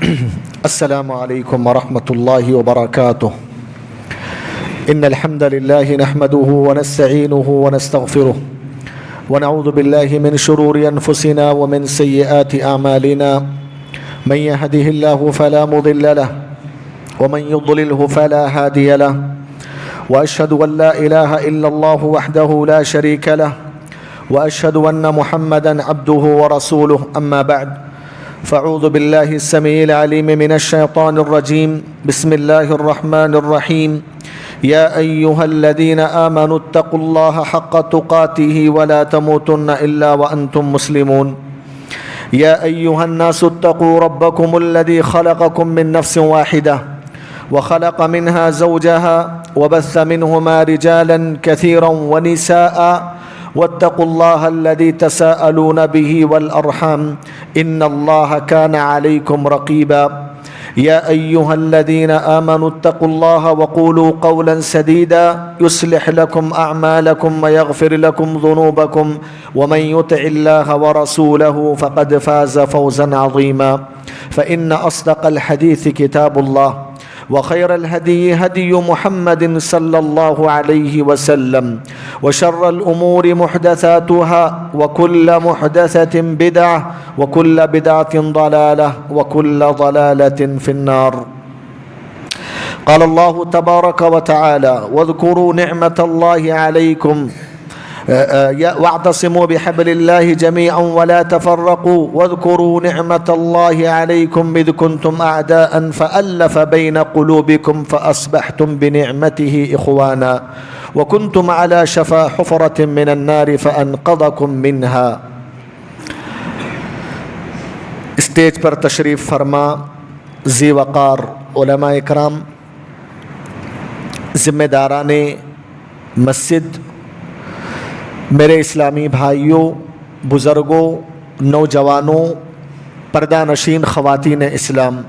السلام عليكم ورحمة الله وبركاته. إن الحمد لله نحمده ونستعينه ونستغفره ونعوذ بالله من شرور أنفسنا ومن سيئات أعمالنا. من يهده الله فلا مضل له ومن يضلله فلا هادي له، وأشهد أن لا إله إلا الله وحده لا شريك له، وأشهد أن محمدا عبده ورسوله. أما بعد، فاعوذ بالله السميع العليم من الشيطان الرجيم. بسم الله الرحمن الرحيم. يا أيها الذين آمنوا اتقوا الله حق تقاته ولا تموتن إلا وأنتم مسلمون. يا أيها الناس اتقوا ربكم الذي خلقكم من نفس واحدة وخلق منها زوجها وبث منهما رجالا كثيرا ونساء، واتقوا الله الذي تساءلون به والأرحام إن الله كان عليكم رقيبا. يا أيها الذين آمنوا اتقوا الله وقولوا قولا سديدا يصلح لكم أعمالكم ويغفر لكم ذنوبكم، ومن يطع الله ورسوله فقد فاز فوزا عظيما. فإن أصدق الحديث كتاب الله، وخير الهدي هدي محمد صلى الله عليه وسلم، وشر الأمور محدثاتها، وكل محدثة بدعة، وكل بدعة ضلالة، وكل ضلالة في النار. قال الله تبارك وتعالى: واذكروا نعمة الله عليكم واعتصموا بحبل الله جميعا ولا تفرقوا واذكروا نعمة الله عليكم إذ كنتم أعداء فألف بين قلوبكم فأصبحتم بنعمته إخوانا وكنتم على شفا حفرة من النار فأنقذكم منها. اسٹیج پر تشریف فرما ذی وقار علماء اکرام، ذمہ داران مسجد، میرے اسلامی بھائیوں، بزرگوں، نوجوانوں، پردہ نشین خواتین اسلام،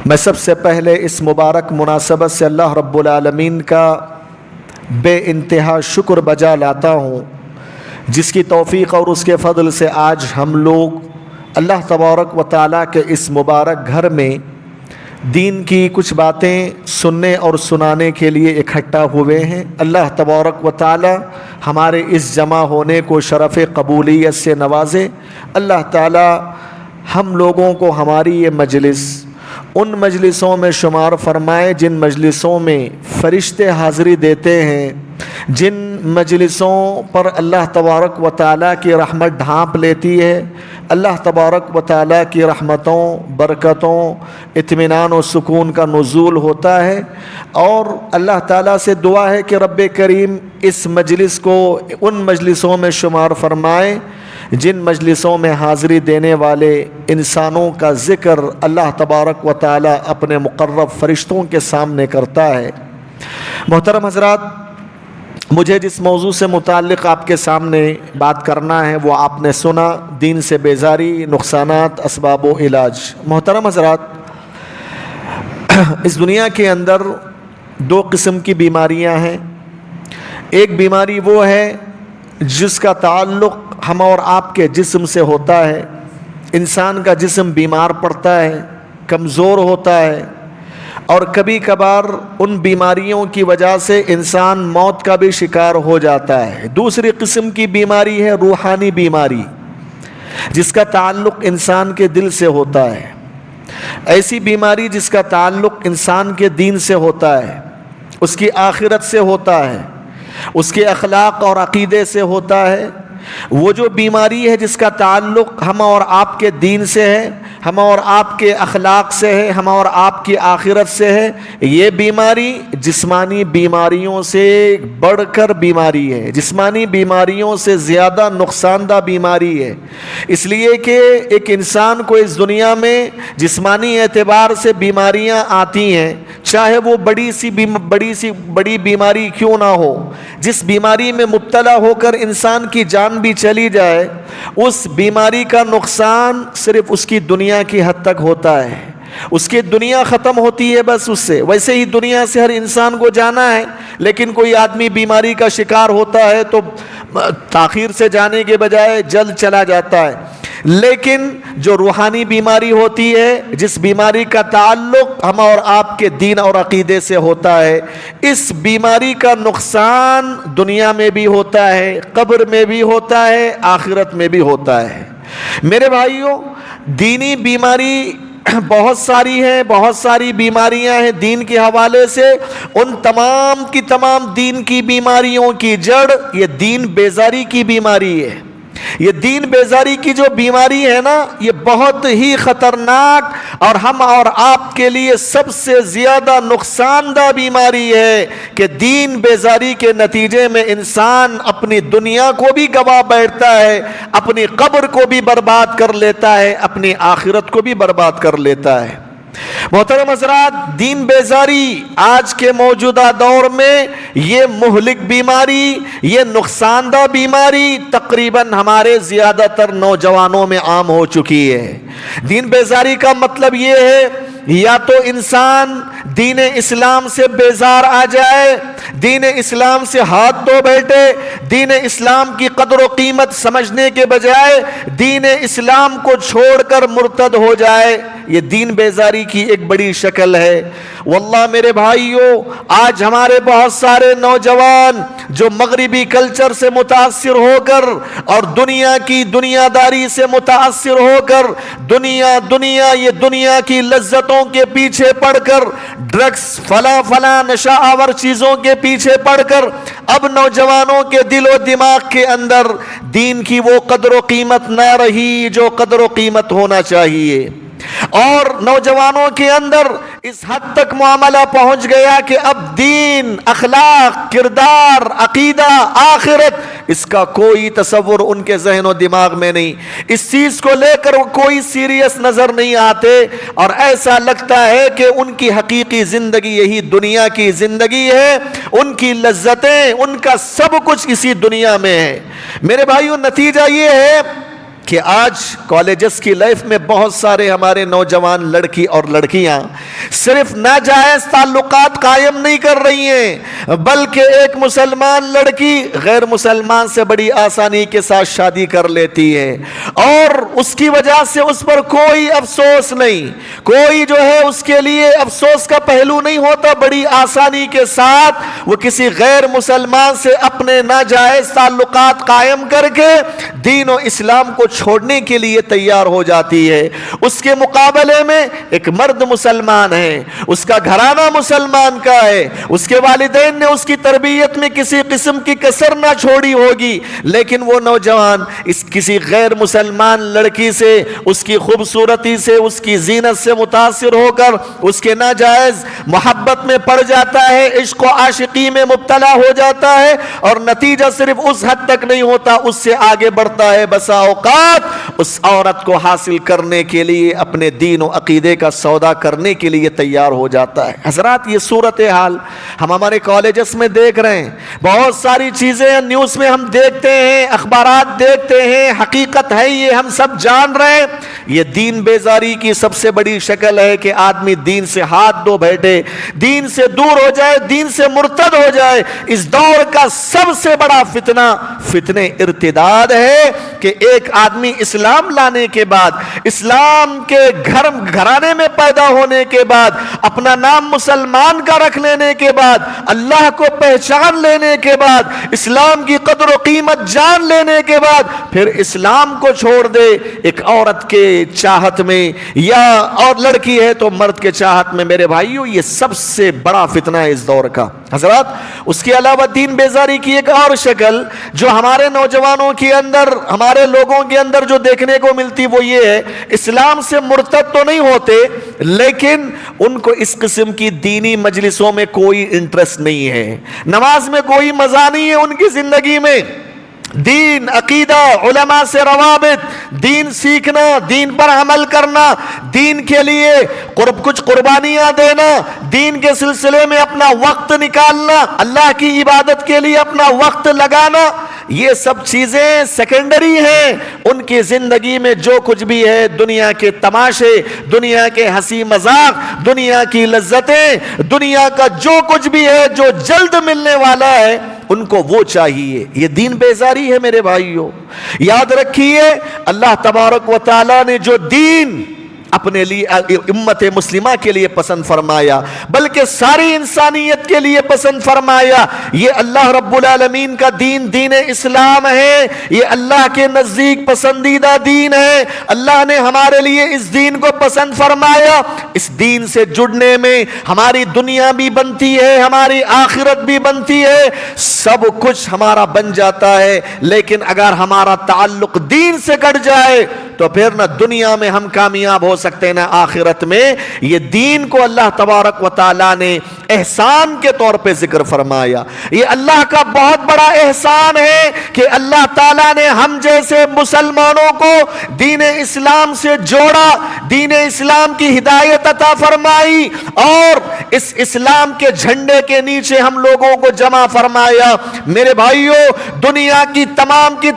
میں سب سے پہلے اس مبارک مناسبت سے اللہ رب العالمین کا بے انتہا شکر بجا لاتا ہوں، جس کی توفیق اور اس کے فضل سے آج ہم لوگ اللہ تبارک و تعالیٰ کے اس مبارک گھر میں دین کی کچھ باتیں سننے اور سنانے کے لیے اکٹھا ہوئے ہیں. اللہ تبارک و تعالی ہمارے اس جمع ہونے کو شرف قبولیت سے نوازے. اللہ تعالی ہم لوگوں کو ہماری یہ مجلس ان مجلسوں میں شمار فرمائے جن مجلسوں میں فرشتے حاضری دیتے ہیں، جن مجلسوں پر اللہ تبارک و تعالیٰ کی رحمت ڈھانپ لیتی ہے. اللہ تبارک و تعالیٰ کی رحمتوں، برکتوں، اطمینان و سکون کا نزول ہوتا ہے. اور اللہ تعالیٰ سے دعا ہے کہ رب کریم اس مجلس کو ان مجلسوں میں شمار فرمائے جن مجلسوں میں حاضری دینے والے انسانوں کا ذکر اللہ تبارک و تعالیٰ اپنے مقرب فرشتوں کے سامنے کرتا ہے. محترم حضرات، مجھے جس موضوع سے متعلق آپ کے سامنے بات کرنا ہے وہ آپ نے سنا، دین سے بیزاری، نقصانات، اسباب و علاج. محترم حضرات، اس دنیا کے اندر دو قسم کی بیماریاں ہیں. ایک بیماری وہ ہے جس کا تعلق ہم اور آپ کے جسم سے ہوتا ہے. انسان کا جسم بیمار پڑتا ہے، کمزور ہوتا ہے، اور کبھی کبھار ان بیماریوں کی وجہ سے انسان موت کا بھی شکار ہو جاتا ہے. دوسری قسم کی بیماری ہے روحانی بیماری، جس کا تعلق انسان کے دل سے ہوتا ہے. ایسی بیماری جس کا تعلق انسان کے دین سے ہوتا ہے، اس کی آخرت سے ہوتا ہے، اس کے اخلاق اور عقیدے سے ہوتا ہے. وہ جو بیماری ہے جس کا تعلق ہم اور آپ کے دین سے ہے، ہم اور آپ کے اخلاق سے ہے، ہم اور آپ کی آخرت سے ہے، یہ بیماری جسمانی بیماریوں سے بڑھ کر بیماری ہے، جسمانی بیماریوں سے زیادہ نقصان دہ بیماری ہے. اس لیے کہ ایک انسان کو اس دنیا میں جسمانی اعتبار سے بیماریاں آتی ہیں، چاہے وہ بڑی بیماری کیوں نہ ہو. جس بیماری میں مبتلا ہو کر انسان کی جان بھی چلی جائے، اس بیماری کا نقصان صرف اس کی دنیا کی حد تک ہوتا ہے. اس کی دنیا ختم ہوتی ہے بس اس سے. ویسے ہی دنیا سے ہر انسان کو جانا ہے، لیکن کوئی آدمی بیماری کا شکار ہوتا ہے تو تاخیر سے جانے کے بجائے جلد چلا جاتا ہے. لیکن جو روحانی بیماری ہوتی ہے، جس بیماری کا تعلق ہم اور آپ کے دین اور عقیدے سے ہوتا ہے، اس بیماری کا نقصان دنیا میں بھی ہوتا ہے، قبر میں بھی ہوتا ہے، آخرت میں بھی ہوتا ہے۔ میرے بھائیوں، دینی بیماری بہت ساری ہیں، بہت ساری بیماریاں ہیں دین کے حوالے سے۔ ان تمام کی تمام دین کی بیماریوں کی جڑ یہ دین بیزاری کی بیماری ہے۔ یہ دین بیزاری کی جو بیماری ہے نا، یہ بہت ہی خطرناک اور ہم اور آپ کے لیے سب سے زیادہ نقصان دہ بیماری ہے کہ دین بیزاری کے نتیجے میں انسان اپنی دنیا کو بھی گوا بیٹھتا ہے، اپنی قبر کو بھی برباد کر لیتا ہے، اپنی آخرت کو بھی برباد کر لیتا ہے۔ محترم حضرات، دین بیزاری آج کے موجودہ دور میں یہ مہلک بیماری، یہ نقصان دہ بیماری تقریباً ہمارے زیادہ تر نوجوانوں میں عام ہو چکی ہے۔ دین بیزاری کا مطلب یہ ہے یا تو انسان دین اسلام سے بیزار آ جائے، دین اسلام سے ہاتھ دھو بیٹھے، دین اسلام کی قدر و قیمت سمجھنے کے بجائے دین اسلام کو چھوڑ کر مرتد ہو جائے، یہ دین بیزاری کی ایک بڑی شکل ہے۔ واللہ میرے بھائیوں، آج ہمارے بہت سارے نوجوان جو مغربی کلچر سے متاثر ہو کر اور دنیا کی دنیا داری سے متاثر ہو کر یہ دنیا کی لذتوں کے پیچھے پڑ کر، ڈرگس فلاں نشہ آور چیزوں کے پیچھے پڑ کر، اب نوجوانوں کے دل و دماغ کے اندر دین کی وہ قدر و قیمت نہ رہی جو قدر و قیمت ہونا چاہیے، اور نوجوانوں کے اندر اس حد تک معاملہ پہنچ گیا کہ اب دین، اخلاق، کردار، عقیدہ، آخرت، اس کا کوئی تصور ان کے ذہن و دماغ میں نہیں، اس چیز کو لے کر وہ کوئی سیریس نظر نہیں آتے، اور ایسا لگتا ہے کہ ان کی حقیقی زندگی یہی دنیا کی زندگی ہے، ان کی لذتیں، ان کا سب کچھ اسی دنیا میں ہے۔ میرے بھائیوں، نتیجہ یہ ہے کہ آج کالجز کی لائف میں بہت سارے ہمارے نوجوان لڑکی اور لڑکیاں صرف ناجائز تعلقات قائم نہیں کر رہی ہیں، بلکہ ایک مسلمان لڑکی غیر مسلمان سے بڑی آسانی کے ساتھ شادی کر لیتی ہے، اور اس کی وجہ سے اس پر کوئی افسوس نہیں، کوئی جو ہے اس کے لیے افسوس کا پہلو نہیں ہوتا، بڑی آسانی کے ساتھ وہ کسی غیر مسلمان سے اپنے ناجائز تعلقات قائم کر کے دین و اسلام کو چھوڑنے کے لیے تیار ہو جاتی ہے۔ اس کے مقابلے میں ایک مرد مسلمان ہے، اس کا گھرانہ مسلمان کا ہے، اس کے والدین نے اس کی تربیت میں کسی قسم کی کسر نہ چھوڑی ہوگی، لیکن وہ نوجوان اس کسی غیر مسلمان لڑکی سے، اس کی خوبصورتی سے، اس کی زینت سے متاثر ہو کر اس کے ناجائز محبت میں پڑ جاتا ہے، عشق و عاشقی میں مبتلا ہو جاتا ہے، اور نتیجہ صرف اس حد تک نہیں ہوتا، اس سے آگے بڑھتا ہے، بسا اوقات اس عورت کو حاصل کرنے کے لیے اپنے دین و عقیدے کا سودا کرنے کے لیے تیار ہو جاتا ہے۔ حضرات، یہ صورتحال ہم ہمارے کالجز میں دیکھ رہے ہیں، بہت ساری چیزیں نیوز میں ہم دیکھتے ہیں، اخبارات دیکھتے ہیں، حقیقت ہے یہ ہم سب جان رہے ہیں۔ یہ دین بیزاری کی سب سے بڑی شکل ہے کہ آدمی دین سے ہاتھ دھو بیٹھے، دین سے دور ہو جائے، دین سے مرتد ہو جائے۔ اس دور کا سب سے بڑا فتنہ ارتداد ہے کہ ایک آدمی اسلام لانے کے بعد، اسلام کے گھرانے میں پیدا ہونے کے بعد، اپنا نام مسلمان کا رکھ لینے کے بعد، اللہ کو پہچان لینے کے بعد، اسلام کی قدر و قیمت جان لینے کے بعد، پھر اسلام کو چھوڑ دے ایک عورت کے چاہت میں، یا اور لڑکی ہے تو مرد کے چاہت میں۔ میرے بھائیو، یہ سب سے بڑا فتنہ ہے اس دور کا۔ حضرات، اس کے علاوہ دین بیزاری کی ایک اور شکل جو ہمارے نوجوانوں کے اندر، ہمارے لوگوں کے اندر جو دیکھنے کو ملتی، وہ یہ ہے، اسلام سے مرتد تو نہیں ہوتے، لیکن ان کو اس قسم کی دینی مجلسوں میں کوئی انٹرسٹ نہیں ہے، نماز میں کوئی مزہ نہیں ہے ان کی زندگی میں۔ دین، عقیدہ، علماء سے روابط، دین سیکھنا، دین پر عمل کرنا، دین کے لیے کچھ قربانیاں دینا، دین کے سلسلے میں اپنا وقت نکالنا، اللہ کی عبادت کے لیے اپنا وقت لگانا، یہ سب چیزیں سیکنڈری ہیں۔ ان کی زندگی میں جو کچھ بھی ہے، دنیا کے تماشے، دنیا کے ہنسی مذاق، دنیا کی لذتیں، دنیا کا جو کچھ بھی ہے جو جلد ملنے والا ہے، ان کو وہ چاہیے. یہ دین بیزاری ہے میرے بھائیوں. یاد رکھیے اللہ تبارک و تعالیٰ نے جو دین اپنے لیے امت مسلمہ کے لیے پسند فرمایا بلکہ ساری انسانیت کے لیے پسند فرمایا، یہ اللہ رب العالمین کا دین دین اسلام ہے. یہ اللہ کے نزدیک پسندیدہ دین ہے. اللہ نے ہمارے لیے اس دین کو پسند فرمایا. اس دین سے جڑنے میں ہماری دنیا بھی بنتی ہے، ہماری آخرت بھی بنتی ہے، سب کچھ ہمارا بن جاتا ہے. لیکن اگر ہمارا تعلق دین سے کٹ جائے تو پھر نہ دنیا میں ہم کامیاب ہو سکتے ہیں نہ آخرت میں. یہ دین کو اللہ تبارک و تعالیٰ نے احسان کے طور پہ ذکر فرمایا. یہ اللہ کا بہت بڑا احسان ہے کہ اللہ تعالیٰ نے ہم جیسے مسلمانوں کو دین اسلام سے جوڑا، دین اسلام کی ہدایت عطا فرمائی اور اس اسلام کے جھنڈے کے نیچے ہم لوگوں کو جمع فرمایا. میرے بھائیوں، دنیا کی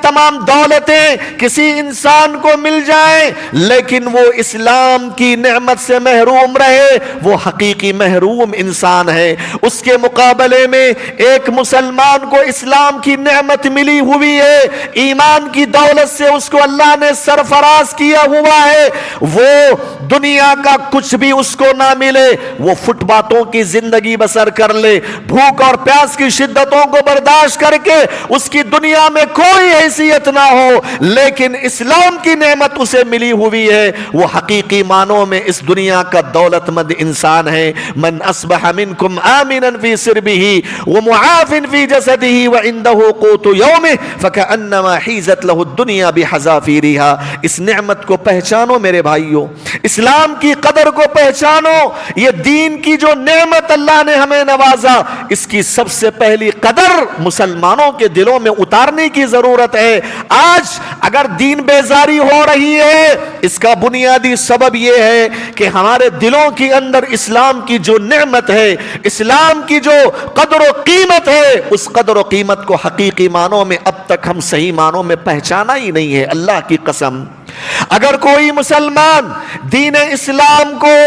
تمام دولتیں کسی انسان کو مل جائیں لیکن وہ اسلام کی نعمت سے محروم رہے، وہ حقیقی محروم انسان ہے. اس کے مقابلے میں ایک مسلمان کو اسلام کی نعمت ملی ہوئی ہے، ایمان کی دولت سے اس کو اللہ نے سرفراز کیا ہوا ہے. وہ دنیا کا کچھ بھی اس کو نہ ملے، وہ فٹ پاتھوں کی زندگی بسر کر لے، بھوک اور پیاس کی شدتوں کو برداشت کر کے اس کی دنیا میں کوئی حیثیت نہ ہو، لیکن اسلام کی نعمت اسے ملی ہوئی ہے، وہ حقیقی معنوں میں اس دنیا کا دولت مند انسان ہے. من اصبح منکم آمنا فی سربہ ومعاف فی جسدہ وعندہ قوت یومہ فکأنما حیزت لہ الدنیا بحذافیرہا. اس نعمت کو پہچانو میرے بھائیوں، اسلام کی قدر کو پہچانو. یہ دین کی جو نعمت اللہ نے ہمیں نوازا، اس کی سب سے پہلی قدر مسلمانوں کے دلوں میں اتارنے کی ضرورت ہے. آج اگر دین بیزاری ہو رہی ہے، اس کا بنیادی سبب یہ ہے کہ ہمارے دلوں کے اندر اسلام کی جو نعمت ہے، اسلام کی جو قدر و قیمت ہے، اس قدر و قیمت کو حقیقی معنوں میں اب تک ہم صحیح معنوں میں پہچانا ہی نہیں ہے. اللہ کی قسم، اگر کوئی مسلمان دین اسلام کو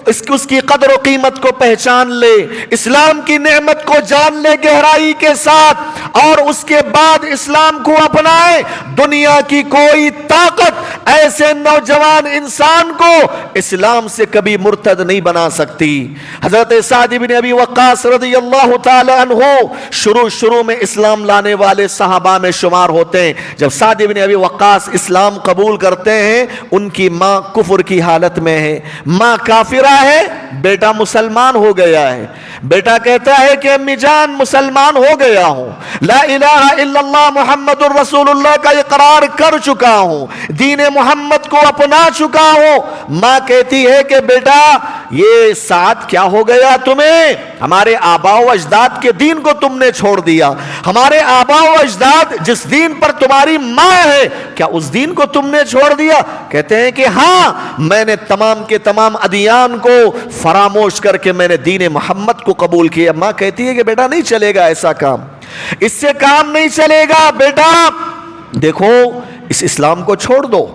اس کی قدر و قیمت کو پہچان لے، اسلام کی نعمت کو جان لے گہرائی کے ساتھ اور اس کے بعد اسلام کو اپنائے، دنیا کی کوئی طاقت ایسے نوجوان انسان کو اسلام سے کبھی مرتد نہیں بنا سکتی. حضرت سعد بن ابی وقاص رضی اللہ تعالی عنہ شروع میں اسلام لانے والے صحابہ میں شمار ہوتے ہیں. جب سعد بن ابی وقاص اسلام قبول کرتے ہیں، ان کی ماں کفر کی حالت میں ہے، ماں کافرہ ہے، بیٹا مسلمان ہو گیا ہے. بیٹا کہتا ہے کہ امی جان مسلمان ہو گیا ہوں، لا الہ الا اللہ محمد الرسول اللہ کا اقرار کر چکا ہوں، دین محمد کو اپنا چکا ہوں. ماں کہتی ہے کہ بیٹا یہ ساتھ کیا ہو گیا تمہیں؟ ہمارے آباء و اجداد کے دین کو تم نے چھوڑ دیا. ہمارے آباء و اجداد جس دین پر تمہاری ماں ہے، کیا اس دین کو تم نے چھوڑ دیا؟ کہتے ہیں کہ ہاں، میں نے تمام کے تمام ادیان کو فراموش کر کے میں نے دین محمد کو قبول کیا. ماں کہتی ہے کہ بیٹا نہیں چلے گا ایسا کام، اس سے کام نہیں چلے گا. بیٹا دیکھو، اس اسلام کو چھوڑ دو،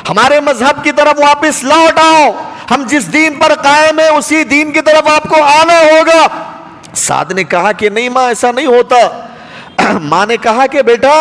ہمارے مذہب کی طرف واپس لوٹ آؤ، ہم جس دین پر قائم ہیں اسی دین کی طرف آپ کو آنا ہوگا. سعد نے کہا کہ نہیں ماں، ایسا نہیں ہوتا. ماں نے کہا کہ بیٹا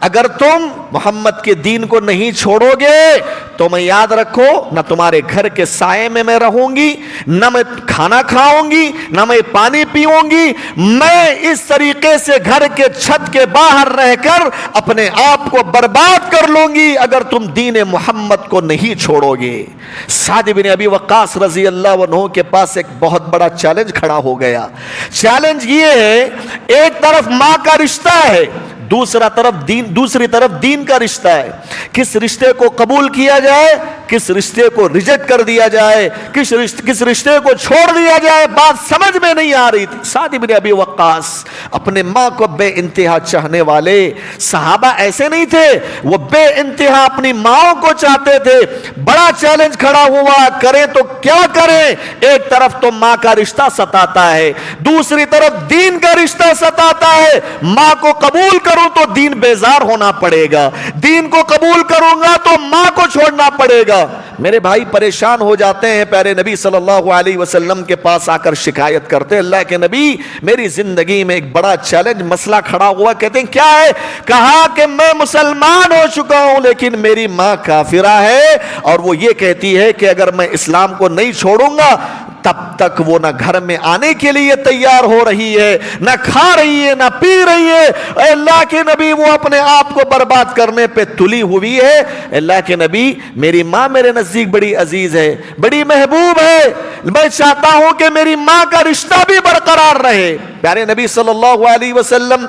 اگر تم محمد کے دین کو نہیں چھوڑو گے تو میں یاد رکھو نہ تمہارے گھر کے سائے میں رہوں گی، نہ میں کھانا کھاؤں گی، نہ میں پانی پیوں گی. میں اس طریقے سے گھر کے چھت کے باہر رہ کر اپنے آپ کو برباد کر لوں گی اگر تم دین محمد کو نہیں چھوڑو گے. سعد بن ابی وقاص رضی اللہ عنہ کے پاس ایک بہت بڑا چیلنج کھڑا ہو گیا. چیلنج یہ ہے، ایک طرف ماں کا رشتہ ہے، دوسری طرف دین کا رشتہ ہے. کس رشتے کو قبول کیا جائے، کس رشتے کو ریجیکٹ کر دیا جائے، کس رشتے کو چھوڑ دیا جائے، بات سمجھ میں نہیں آ رہی تھی. سعد بن ابی وقاص اپنے ماں کو بے انتہا چاہنے والے صحابہ ایسے نہیں تھے، وہ بے انتہا اپنی ماں کو چاہتے تھے. بڑا چیلنج کھڑا ہوا، کریں تو کیا کریں؟ ایک طرف تو ماں کا رشتہ ستاتا ہے، دوسری طرف دین کا رشتہ ستاتا ہے. ماں کو قبول کرو کروں تو دین بیزار ہونا پڑے گا، دین کو قبول کروں گا تو ماں کو چھوڑنا پڑے گا۔ میرے بھائی پریشان ہو جاتے ہیں، پیارے نبی صلی اللہ علیہ وسلم کے پاس آ کر شکایت کرتے ہیں، اللہ کے نبی میری زندگی میں ایک بڑا چیلنج مسئلہ کھڑا ہوا۔ کہتے ہیں کیا ہے؟ کہا کہ میں مسلمان ہو چکا ہوں لیکن میری ماں کافرہ ہے، اور وہ یہ کہتی ہے کہ اگر میں اسلام کو نہیں چھوڑوں گا تب تک وہ نہ گھر میں آنے کے لیے تیار ہو رہی ہے، نہ کھا رہی ہے، نہ پی رہی ہے۔ اے اللہ کے نبی، وہ اپنے آپ کو برباد کرنے پہ تلی ہوئی ہے۔ اللہ کے نبی، میری ماں میرے نزدیک بڑی عزیز ہے، بڑی محبوب ہے، میں چاہتا ہوں کہ میری ماں کا رشتہ بھی برقرار رہے۔ پیارے نبی صلی اللہ علیہ وسلم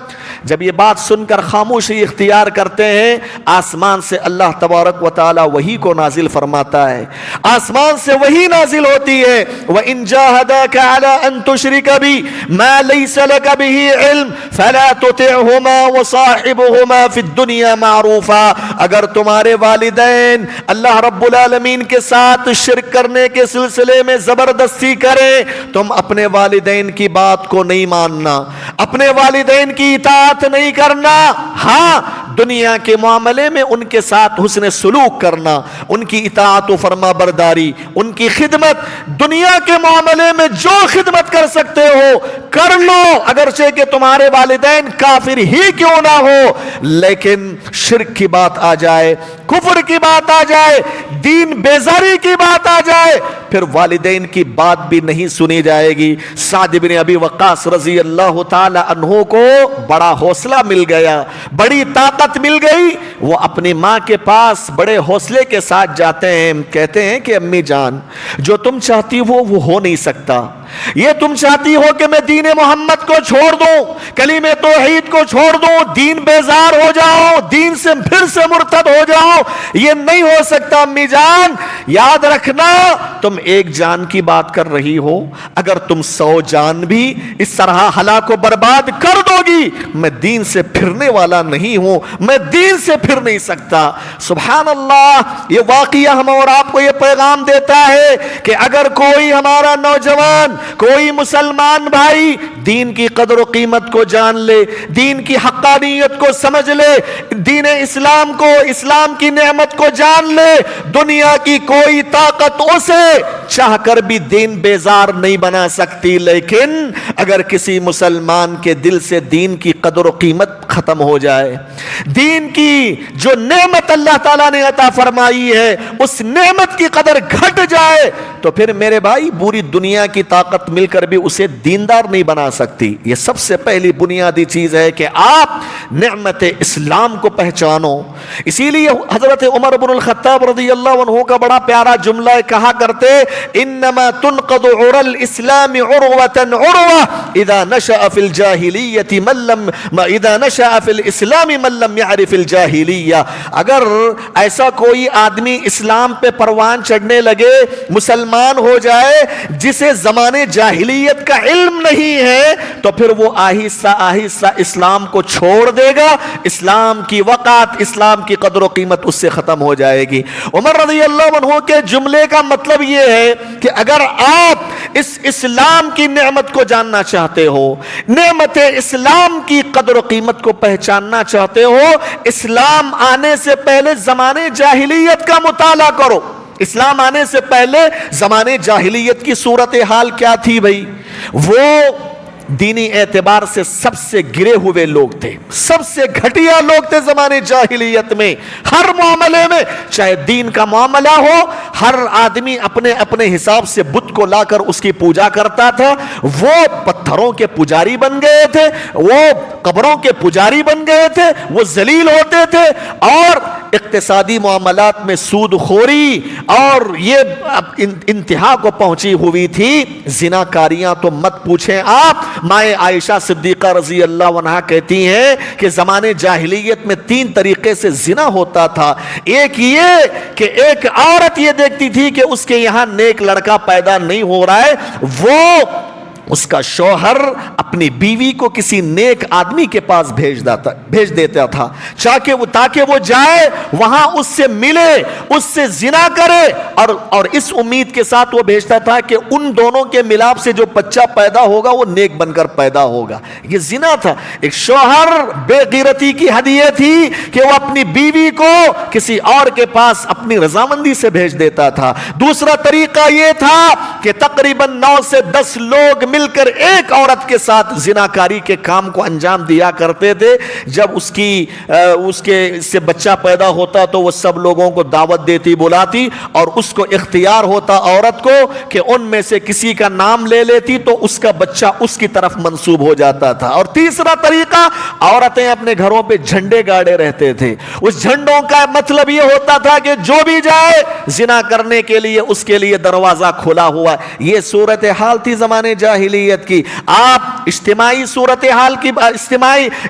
جب یہ بات سن کر خاموشی اختیار کرتے ہیں، آسمان سے اللہ تبارک و تعالی وحی کو نازل فرماتا ہے، آسمان سے وحی نازل ہوتی ہے۔ وَإِن جَاهَدَاكَ عَلَىٰ أَن تُشْرِكَ بِي مَا لَيْسَ لَكَ بِهِ عِلْمٌ فَلَا تُطِعْهُمَا وَصَاحِبْهُمَا فِي الدُّنْيَا مَعْرُوفًا۔ اگر تمہارے والدین اللہ رب العالمین کے ساتھ شرک کرنے کے سلسلے میں زبردستی کریں، تم اپنے والدین کی بات کو نہیں ماننا، اپنے والدین کی اطاعت نہیں کرنا۔ ہاں، دنیا کے معاملے میں ان کے ساتھ حسن سلوک کرنا، ان کی اطاعت و فرما برداری، ان کی خدمت، دنیا کے معاملے میں جو خدمت کر سکتے ہو کر لو، اگرچہ کہ تمہارے والدین کافر ہی کیوں نہ ہو۔ لیکن شرک کی بات آ جائے، کفر کی بات آ جائے، دین بیزاری کی بات آ جائے، پھر والدین کی بات بھی نہیں سنی جائے گی۔ سعد بن ابی وقاص رضی اللہ تعالی عنہ کو بڑا حوصلہ مل گیا، بڑی طاقت مل گئی، وہ اپنی ماں کے پاس بڑے حوصلے کے ساتھ جاتے ہیں، کہتے ہیں کہ امی جان، جو تم چاہتی ہو وہ ہو نہیں سکتا۔ یہ تم چاہتی ہو کہ میں دین محمد کو چھوڑ دوں، کلمہ توحید کو چھوڑ دوں، دین بیزار ہو جاؤں، دین سے پھر سے مرتد ہو جاؤں، یہ نہیں ہو سکتا امی جان۔ یاد رکھنا تم ایک جان کی بات کر رہی ہو، اگر تم 100 جان بھی اس طرح ہلاک و برباد کر دو گی، میں دین سے پھرنے والا نہیں ہوں، میں دین سے پھر نہیں سکتا۔ سبحان اللہ، یہ واقعہ ہم اور آپ کو یہ پیغام دیتا ہے کہ اگر کوئی ہمارا نوجوان، کوئی مسلمان بھائی دین کی قدر و قیمت کو جان لے، دین کی حقانیت کو سمجھ لے، دین اسلام کو، اسلام کی نعمت کو جان لے، دنیا کی کوئی طاقت اسے چاہ کر بھی دین بیزار نہیں بنا سکتی۔ لیکن اگر کسی مسلمان کے دل سے دین کی قدر و قیمت ختم ہو جائے، دین کی جو نعمت اللہ تعالیٰ نے عطا فرمائی ہے اس نعمت کی قدر گھٹ جائے، تو پھر میرے بھائی پوری دنیا کی طاقت مل کر بھی اسے دیندار نہیں بنا سکتی۔ یہ سب سے پہلی بنیادی چیز ہے کہ آپ نعمت اسلام کو پہچانو۔ اسی لیے حضرت عمر بن الخطاب رضی اللہ عنہ کا بڑا پیارا جملہ کہا کرتے، انما تنقض عرى الاسلام عروة عروة اذا نشأ في الجاہلیت اذا نشأ في الاسلام من لم يعرف الجاہلیہ۔ اگر ایسا کوئی آدمی اسلام پہ پروان چڑھنے لگے، مسلمان ہو جائے، جسے زمانے جاہلیت کا علم نہیں ہے، تو پھر وہ آہستہ آہستہ اسلام کو چھوڑ دے گا، اسلام کی وقت، اسلام کی قدر و قیمت اس سے ختم ہو جائے گی۔ عمر رضی اللہ عنہ کے جملے کا مطلب یہ ہے کہ اگر آپ اس اسلام کی نعمت کو جاننا چاہتے ہو، نعمت اسلام کی قدر و قیمت کو پہچاننا چاہتے ہو، اسلام آنے سے پہلے زمانے جاہلیت کا مطالعہ کرو۔ اسلام آنے سے پہلے زمانے جاہلیت کی صورتحال کیا تھی بھائی؟ وہ دینی اعتبار سے سب سے گرے ہوئے لوگ تھے، سب سے گھٹیا لوگ تھے زمانے جاہلیت میں۔ ہر معاملے میں، چاہے دین کا معاملہ ہو، ہر آدمی اپنے اپنے حساب سے بت کو لا کر اس کی پوجا کرتا تھا۔ وہ پتھروں کے پجاری بن گئے تھے، وہ قبروں کے پجاری بن گئے تھے، وہ ذلیل ہوتے تھے، اور اقتصادی معاملات میں سود خوری اور یہ انتہا کو پہنچی ہوئی تھی۔ زنا کاریاں تو مت پوچھیں آپ۔ مائیں عائشہ صدیقہ رضی اللہ عنہا کہتی ہیں کہ زمانے جاہلیت میں 3 طریقے سے زنا ہوتا تھا۔ ایک یہ کہ ایک عورت یہ دیکھتی تھی کہ اس کے یہاں نیک لڑکا پیدا نہیں ہو رہا ہے، وہ اس کا شوہر اپنی بیوی کو کسی نیک آدمی کے پاس بھیج دیتا تھا تاکہ وہ جائے وہاں اس سے ملے، اس سے زنا کرے، اور اس امید کے ساتھ وہ بھیجتا تھا کہ ان دونوں کے ملاپ سے جو بچہ پیدا ہوگا وہ نیک بن کر پیدا ہوگا۔ یہ زنا تھا۔ ایک شوہر بے غیرتی کی ہدیہ تھی کہ وہ اپنی بیوی کو کسی اور کے پاس اپنی رضامندی سے بھیج دیتا تھا۔ دوسرا طریقہ یہ تھا کہ تقریباً 9 سے 10 لوگ مل کر ایک عورت کے ساتھ زناکاری کے کام کو انجام دیا کرتے تھے۔ جب اس سے بچہ پیدا ہوتا تو وہ سب لوگوں کو دعوت دیتی، بلاتی، اور اس کو اختیار ہوتا عورت کو کہ ان میں سے کسی کا نام لے لیتی تو اس کا بچہ اس کی طرف منسوب ہو جاتا تھا۔ اور تیسرا طریقہ، عورتیں اپنے گھروں پہ جھنڈے گاڑے رہتے تھے۔ اس جھنڈوں کا مطلب یہ ہوتا تھا کہ جو بھی جائے زنا کرنے کے لیے اس کے لیے دروازہ کھلا ہوا۔ یہ صورتحال تھی زمانے جاہلیت کی۔ آپ اجتماعی صورتحال کی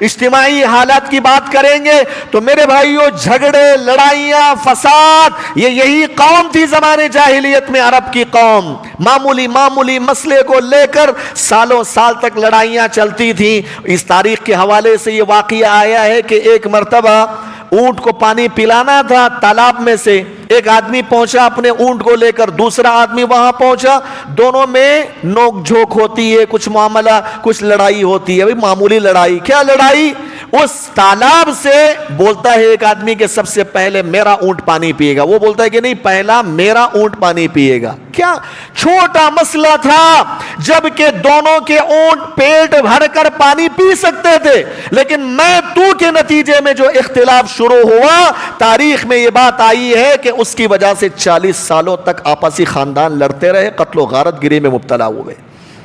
اجتماعی حالات کی بات کریں گے تو میرے بھائیوں، جھگڑے، لڑائیاں، فساد، یہی قوم تھی زمانے جاہلیت میں، عرب کی قوم۔ معمولی مسئلے کو لے کر سالوں سال تک لڑائیاں چلتی تھیں۔ اس تاریخ کے حوالے سے یہ واقعہ آیا ہے کہ ایک مرتبہ اونٹ کو پانی پلانا تھا تالاب میں سے، ایک آدمی پہنچا اپنے اونٹ کو لے کر، دوسرا آدمی وہاں پہنچا، دونوں میں نوک جھوک ہوتی ہے، کچھ معاملہ، کچھ لڑائی ہوتی ہے۔ معمولی لڑائی، کیا لڑائی؟ اس تالاب سے بولتا ہے ایک آدمی کہ سب سے پہلے میرا اونٹ پانی پیے گا، وہ بولتا ہے کہ نہیں، پہلا میرا اونٹ پانی پیے گا۔ کیا چھوٹا مسئلہ تھا، جبکہ دونوں کے اونٹ پیٹ بھر کر پانی پی سکتے تھے، لیکن میں تو کے نتیجے میں جو اختلاف شروع ہوا، تاریخ میں یہ بات آئی ہے کہ اس کی وجہ سے 40 سالوں تک آپسی خاندان لڑتے رہے، قتل و غارت گری میں مبتلا ہوئے۔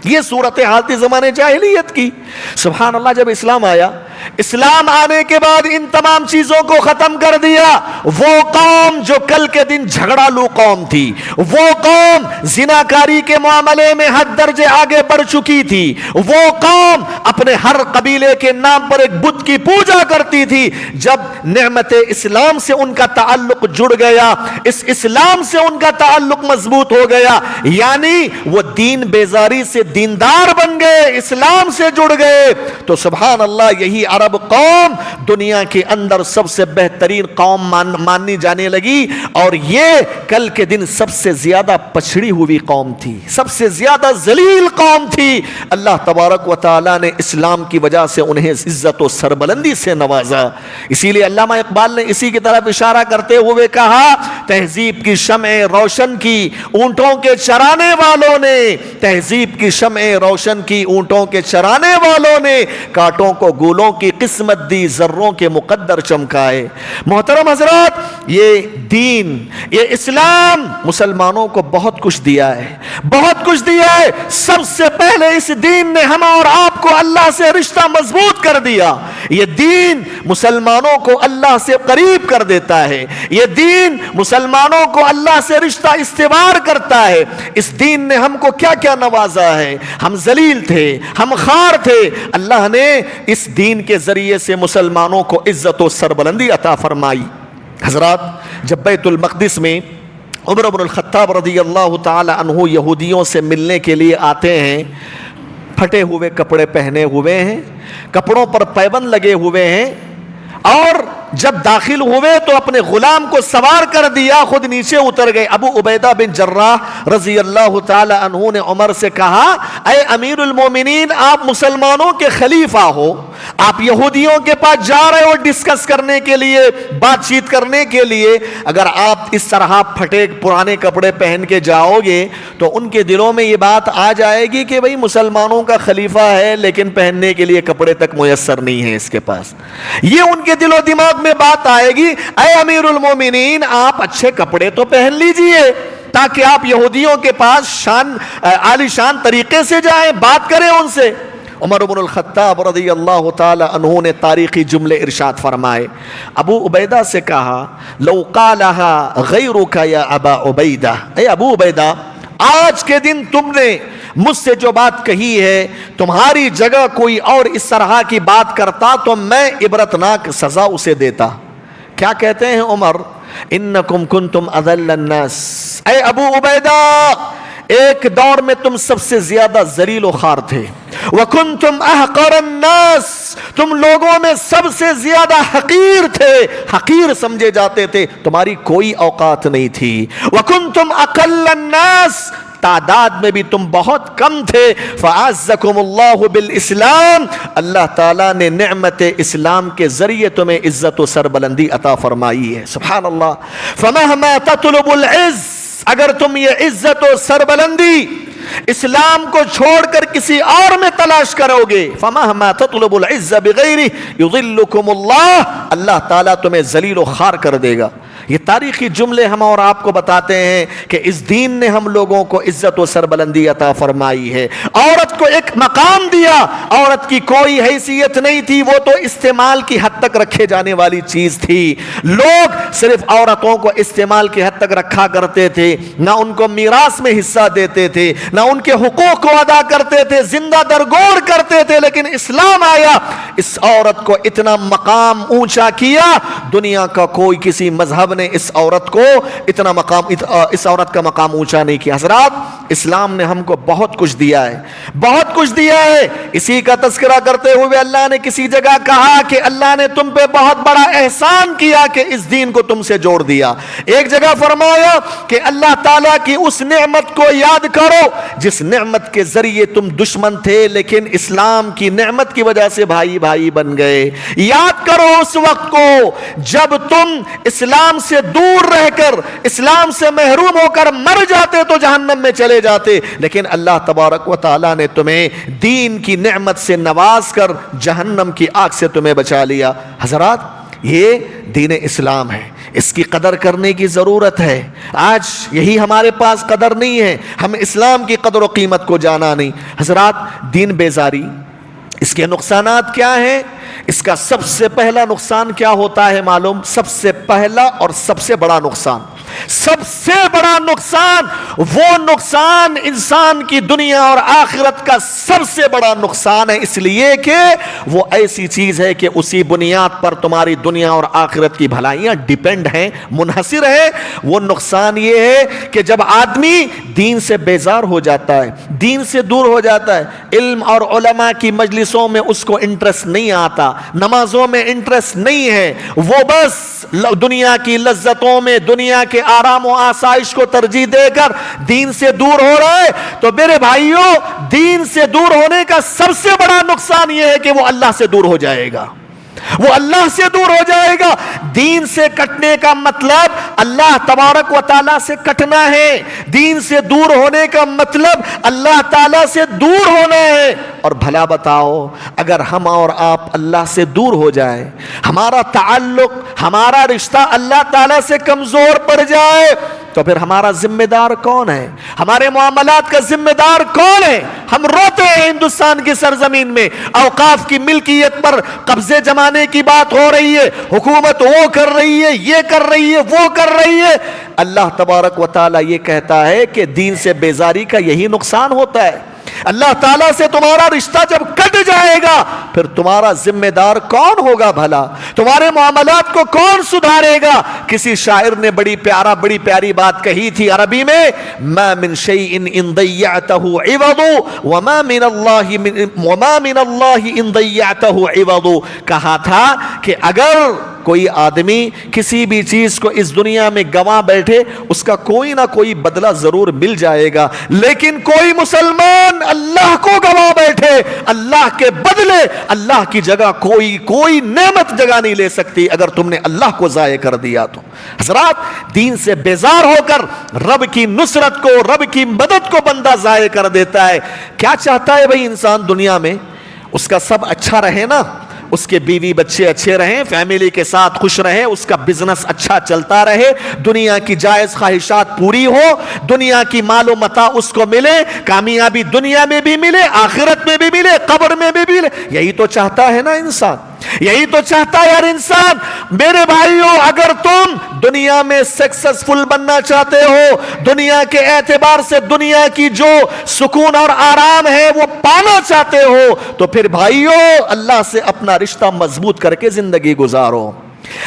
یہ صورتحال تھی زمانے جاہلیت کی۔ سبحان اللہ، جب اسلام آیا، اسلام آنے کے بعد ان تمام چیزوں کو ختم کر دیا۔ وہ قوم جو کل کے دن جھگڑالو قوم تھی، وہ قوم زناکاری کے معاملے میں حد درجے آگے بڑھ چکی تھی، وہ قوم اپنے ہر قبیلے کے نام پر ایک بت کی پوجا کرتی تھی، جب نعمت اسلام سے ان کا تعلق جڑ گیا، اس اسلام سے ان کا تعلق مضبوط ہو گیا، یعنی وہ دین بیزاری سے دیندار بن گئے، اسلام سے جڑ گئے، تو سبحان اللہ، یہی عرب قوم دنیا کے اندر سب سے بہترین قوم ماننی جانے لگی، اور یہ کل کے دن سب سے زیادہ پچھڑی ہوئی قوم تھی، سب سے زیادہ ذلیل قوم تھی۔ اللہ تبارک و تعالیٰ نے اسلام کی وجہ سے انہیں عزت و سربلندی سے نوازا۔ اسی لیے علامہ اقبال نے اسی کی طرف اشارہ کرتے ہوئے کہا، تہذیب کی شمع روشن کی اونٹوں کے چرانے والوں نے، تہذیب کی شمع روشن کی اونٹوں کے چرانے والوں نے، کانٹوں کو گولوں کی قسمت دی، ذروں کے مقدر چمکائے۔ محترم حضرات، یہ دین، یہ اسلام مسلمانوں کو بہت کچھ دیا ہے، بہت کچھ دیا ہے۔ سب سے پہلے اس دین نے ہم اور آپ کو اللہ سے رشتہ مضبوط کر دیا۔ یہ دین مسلمانوں کو اللہ سے قریب کر دیتا ہے، یہ دین مسلمانوں کو اللہ سے رشتہ استوار کرتا ہے۔ اس دین نے ہم کو کیا کیا نوازا ہے۔ ہم ذلیل تھے، ہم خار تھے، اللہ نے اس دین کے ذریعے سے مسلمانوں کو عزت و سربلندی عطا فرمائی۔ حضرات، جب بیت المقدس میں عمر بن الخطاب رضی اللہ تعالی عنہ یہودیوں سے ملنے کے لیے آتے ہیں، پھٹے ہوئے کپڑے پہنے ہوئے ہیں، کپڑوں پر پیبند لگے ہوئے ہیں، اور جب داخل ہوئے تو اپنے غلام کو سوار کر دیا، خود نیچے اتر گئے۔ ابو عبیدہ بن جراح رضی اللہ تعالی عنہ نے عمر سے کہا، اے امیر المومنین، آپ مسلمانوں کے خلیفہ ہو، آپ یہودیوں کے پاس جا رہے ہو ڈسکس کرنے کے لیے، بات چیت کرنے کے لیے، اگر آپ اس طرح پھٹے پرانے کپڑے پہن کے جاؤ گے تو ان کے دلوں میں یہ بات آ جائے گی کہ بھئی مسلمانوں کا خلیفہ ہے لیکن پہننے کے لیے کپڑے تک میسر نہیں ہے اس کے پاس۔ یہ ان کے دل و دماغ میں بات آئے گی، اے امیر المومنین، آپ اچھے کپڑے تو پہن لیجئے تاکہ آپ یہودیوں کے پاس عالی شان طریقے سے جائیں، بات کریں ان سے۔ عمر بن الخطاب رضی اللہ تعالی عنہ نے تاریخی جملے ارشاد فرمائے، ابو عبیدہ سے کہا، لو قالها غیرک یا ابا عبیدہ، اے ابو عبیدہ، آج کے دن تم نے مجھ سے جو بات کہی ہے، تمہاری جگہ کوئی اور اس طرح کی بات کرتا تو میں عبرتناک سزا اسے دیتا۔ کیا کہتے ہیں عمر؟ انکم کنتم اذل الناس، اے ابو عبیدہ، ایک دور میں تم سب سے زیادہ ذلیل و خوار تھے. وَكُنْتُمْ أَحْقَرَ النَّاسِ، تم لوگوں میں سب سے زیادہ حقیر تھے، حقیر سمجھے جاتے تھے، تمہاری کوئی اوقات نہیں تھی. وَكُنْتُمْ أَقَلَّ النَّاسِ، تعداد میں بھی تم بہت کم تھے. فَعَزَّكُمُ اللَّهُ بِالْإِسْلَامِ، اللہ تعالیٰ نے نعمت اسلام کے ذریعے تمہیں عزت و سربلندی عطا فرمائی ہے. سبحان اللہ. فَمَهْمَا تَطْلُبُ الْعِزَّ، اگر تم یہ عزت و سربلندی اسلام کو چھوڑ کر کسی اور میں تلاش کرو گے، فَمَهْمَا تَطْلُبُ الْعِزَّ بِغَيْرِهِ يُضِلُّكُمُ اللَّهُ، اللہ تعالیٰ تمہیں ذلیل و خوار کر دے گا. یہ تاریخی جملے ہم اور آپ کو بتاتے ہیں کہ اس دین نے ہم لوگوں کو عزت و سربلندی عطا فرمائی ہے. عورت کو ایک مقام دیا، عورت کی کوئی حیثیت نہیں تھی، وہ تو استعمال کی حد تک رکھے جانے والی چیز تھی. لوگ صرف عورتوں کو استعمال کی حد تک رکھا کرتے تھے، نہ ان کو میراث میں حصہ دیتے تھے، نہ ان کے حقوق کو ادا کرتے تھے، زندہ درگور کرتے تھے. لیکن اسلام آیا، اس عورت کو اتنا مقام اونچا کیا، دنیا کا کوئی کسی مذہب نے اس عورت کو اتنا مقام، اس عورت کا مقام اونچا نہیں کیا. حضرات، اسلام نے ہم کو بہت کچھ دیا ہے، بہت کچھ دیا ہے. اسی کا تذکرہ کرتے ہوئے اللہ نے کسی جگہ کہا کہ اللہ نے تم پہ بہت بڑا احسان کیا کہ اس دین کو تم سے جوڑ دیا. ایک جگہ فرمایا کہ اللہ تعالیٰ کی اس نعمت کو یاد کرو جس نعمت کے ذریعے تم دشمن تھے لیکن اسلام کی نعمت کی وجہ سے بھائی بھائی بن گئے. یاد کرو اس وقت کو جب تم اسلام سے دور رہ کر، اسلام سے محروم ہو کر مر جاتے تو جہنم میں چلے جاتے، لیکن اللہ تبارک و تعالیٰ نے تمہیں دین کی نعمت سے نواز کر جہنم کی آگ سے تمہیں بچا لیا. حضرات، یہ دین اسلام ہے، اس کی قدر کرنے کی ضرورت ہے. آج یہی ہمارے پاس قدر نہیں ہے، ہم اسلام کی قدر و قیمت کو جانا نہیں. حضرات، دین بیزاری، اس کے نقصانات کیا ہیں؟ اس کا سب سے پہلا نقصان کیا ہوتا ہے معلوم؟ سب سے پہلا اور سب سے بڑا نقصان، سب سے بڑا نقصان، وہ نقصان انسان کی دنیا اور آخرت کا سب سے بڑا نقصان ہے، اس لیے کہ وہ ایسی چیز ہے کہ اسی بنیاد پر تمہاری دنیا اور آخرت کی بھلائیاں ڈیپینڈ ہیں، منحصر ہے. وہ نقصان یہ ہے کہ جب آدمی دین سے بیزار ہو جاتا ہے، دین سے دور ہو جاتا ہے، علم اور علماء کی مجلسوں میں اس کو انٹرسٹ نہیں آتا، نمازوں میں انٹرسٹ نہیں ہے، وہ بس دنیا کی لذتوں میں، دنیا کے آرام و آسائش کو ترجیح دے کر دین سے دور ہو رہا ہے، تو میرے بھائیوں، دین سے دور ہونے کا سب سے بڑا نقصان یہ ہے کہ وہ اللہ سے دور ہو جائے گا، وہ اللہ سے دور ہو جائے گا. دین سے کٹنے کا مطلب اللہ تبارک و تعالیٰ سے کٹنا ہے، دین سے دور ہونے کا مطلب اللہ تعالیٰ سے دور ہونا ہے. اور بھلا بتاؤ، اگر ہم اور آپ اللہ سے دور ہو جائیں، ہمارا تعلق، ہمارا رشتہ اللہ تعالیٰ سے کمزور پڑ جائے، تو پھر ہمارا ذمہ دار کون ہے؟ ہمارے معاملات کا ذمہ دار کون ہے؟ ہم روتے ہیں ہندوستان کی سرزمین میں، اوقاف کی ملکیت پر قبضے جمانے کی بات ہو رہی ہے، حکومت وہ کر رہی ہے، یہ کر رہی ہے، وہ کر رہی ہے. اللہ تبارک و تعالیٰ یہ کہتا ہے کہ دین سے بیزاری کا یہی نقصان ہوتا ہے. اللہ تعالیٰ سے تمہارا رشتہ جب کٹ جائے گا، پھر تمہارا ذمہ دار کون ہوگا بھلا؟ تمہارے معاملات کو کون سدھارے گا؟ کسی شاعر نے بڑی پیاری بات کہی تھی عربی میں، ما من شیء ان ضیعته عوض وما من اللہ ان ضیعته عوض. کہا تھا کہ اگر کوئی آدمی کسی بھی چیز کو اس دنیا میں گنوا بیٹھے، اس کا کوئی نہ کوئی بدلہ ضرور مل جائے گا، لیکن کوئی مسلمان اللہ کو گنوا بیٹھے، اللہ کے بدلے اللہ کی جگہ کوئی نعمت جگہ نہیں لے سکتی اگر تم نے اللہ کو ضائع کر دیا تو. حضرات، دین سے بیزار ہو کر رب کی نصرت کو، رب کی مدد کو بندہ ضائع کر دیتا ہے. کیا چاہتا ہے بھائی انسان دنیا میں؟ اس کا سب اچھا رہے نا، اس کے بیوی بچے اچھے رہیں، فیملی کے ساتھ خوش رہے، اس کا بزنس اچھا چلتا رہے، دنیا کی جائز خواہشات پوری ہو، دنیا کی مال و متاع اس کو ملے، کامیابی دنیا میں بھی ملے، آخرت میں بھی ملے، قبر میں بھی ملے. یہی تو چاہتا ہے نا انسان، یہی تو چاہتا ہے ہر انسان. میرے بھائیوں، اگر تم دنیا میں سکسسفل بننا چاہتے ہو، دنیا کے اعتبار سے دنیا کی جو سکون اور آرام ہے وہ پانا چاہتے ہو، تو پھر بھائیوں اللہ سے اپنا رشتہ مضبوط کر کے زندگی گزارو.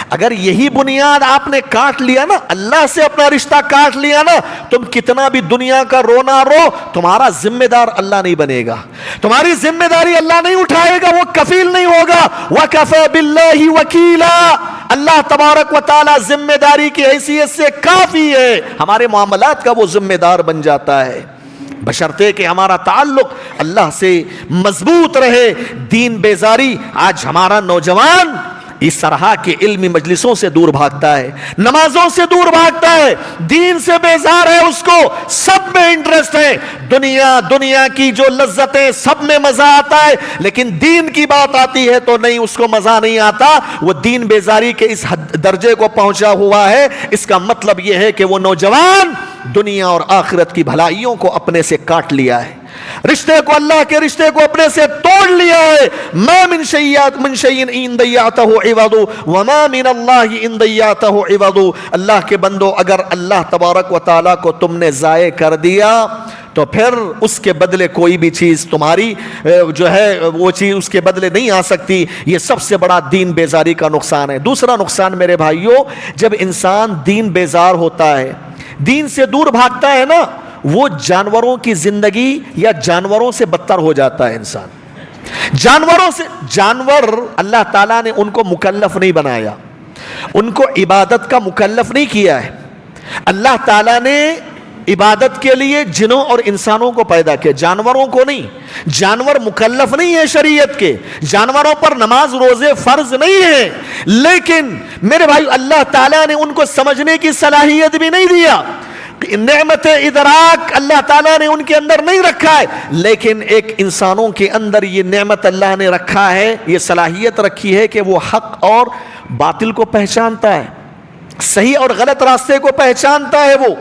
اگر یہی بنیاد آپ نے کاٹ لیا نا، اللہ سے اپنا رشتہ کاٹ لیا نا، تم کتنا بھی دنیا کا رونا رو، تمہارا ذمہ دار اللہ نہیں بنے گا، تمہاری ذمہ داری اللہ نہیں اٹھائے گا، وہ کفیل نہیں ہوگا۔ وَكَفَى بِاللَّهِ وَكِيلًا، اللہ تبارک و تعالی ذمہ داری کی حیثیت سے کافی ہے، ہمارے معاملات کا وہ ذمہ دار بن جاتا ہے، بشرطے کہ ہمارا تعلق اللہ سے مضبوط رہے۔ دین بیزاری، آج ہمارا نوجوان اس طرح کے علمی مجلسوں سے دور بھاگتا ہے، نمازوں سے دور بھاگتا ہے، دین سے بیزار ہے، اس کو سب میں انٹرسٹ ہے، دنیا کی جو لذتیں سب میں مزہ آتا ہے، لیکن دین کی بات آتی ہے تو نہیں، اس کو مزہ نہیں آتا۔ وہ دین بیزاری کے اس درجے کو پہنچا ہوا ہے، اس کا مطلب یہ ہے کہ وہ نوجوان دنیا اور آخرت کی بھلائیوں کو اپنے سے کاٹ لیا ہے، رشتے کو، اللہ کے رشتے کو اپنے سے توڑ لیا ہے۔ ما من شیء ان ضیعتہ عوض وما من اللہ ان ضیعتہ عوض، اللہ کے بندو اگر اللہ تبارک و تعالیٰ کو تم نے ضائع کر دیا تو پھر اس کے بدلے کوئی بھی چیز تمہاری جو ہے وہ چیز اس کے بدلے نہیں آ سکتی۔ یہ سب سے بڑا دین بیزاری کا نقصان ہے۔ دوسرا نقصان میرے بھائیوں، جب انسان دین بیزار ہوتا ہے، دین سے دور بھاگتا ہے نا، وہ جانوروں کی زندگی یا جانوروں سے بدتر ہو جاتا ہے انسان۔ جانور اللہ تعالیٰ نے ان کو مکلف نہیں بنایا، ان کو عبادت کا مکلف نہیں کیا ہے۔ اللہ تعالیٰ نے عبادت کے لیے جنوں اور انسانوں کو پیدا کیا، جانوروں کو نہیں۔ جانور مکلف نہیں ہے شریعت کے، جانوروں پر نماز روزے فرض نہیں ہے، لیکن میرے بھائی اللہ تعالیٰ نے ان کو سمجھنے کی صلاحیت بھی نہیں دیا، نعمت ادراک اللہ تعالیٰ نے ان کے اندر نہیں رکھا ہے، لیکن ایک انسانوں کے اندر یہ نعمت اللہ نے رکھا ہے، یہ صلاحیت رکھی ہے کہ وہ حق اور باطل کو پہچانتا ہے، صحیح اور غلط راستے کو پہچانتا ہے۔ وہ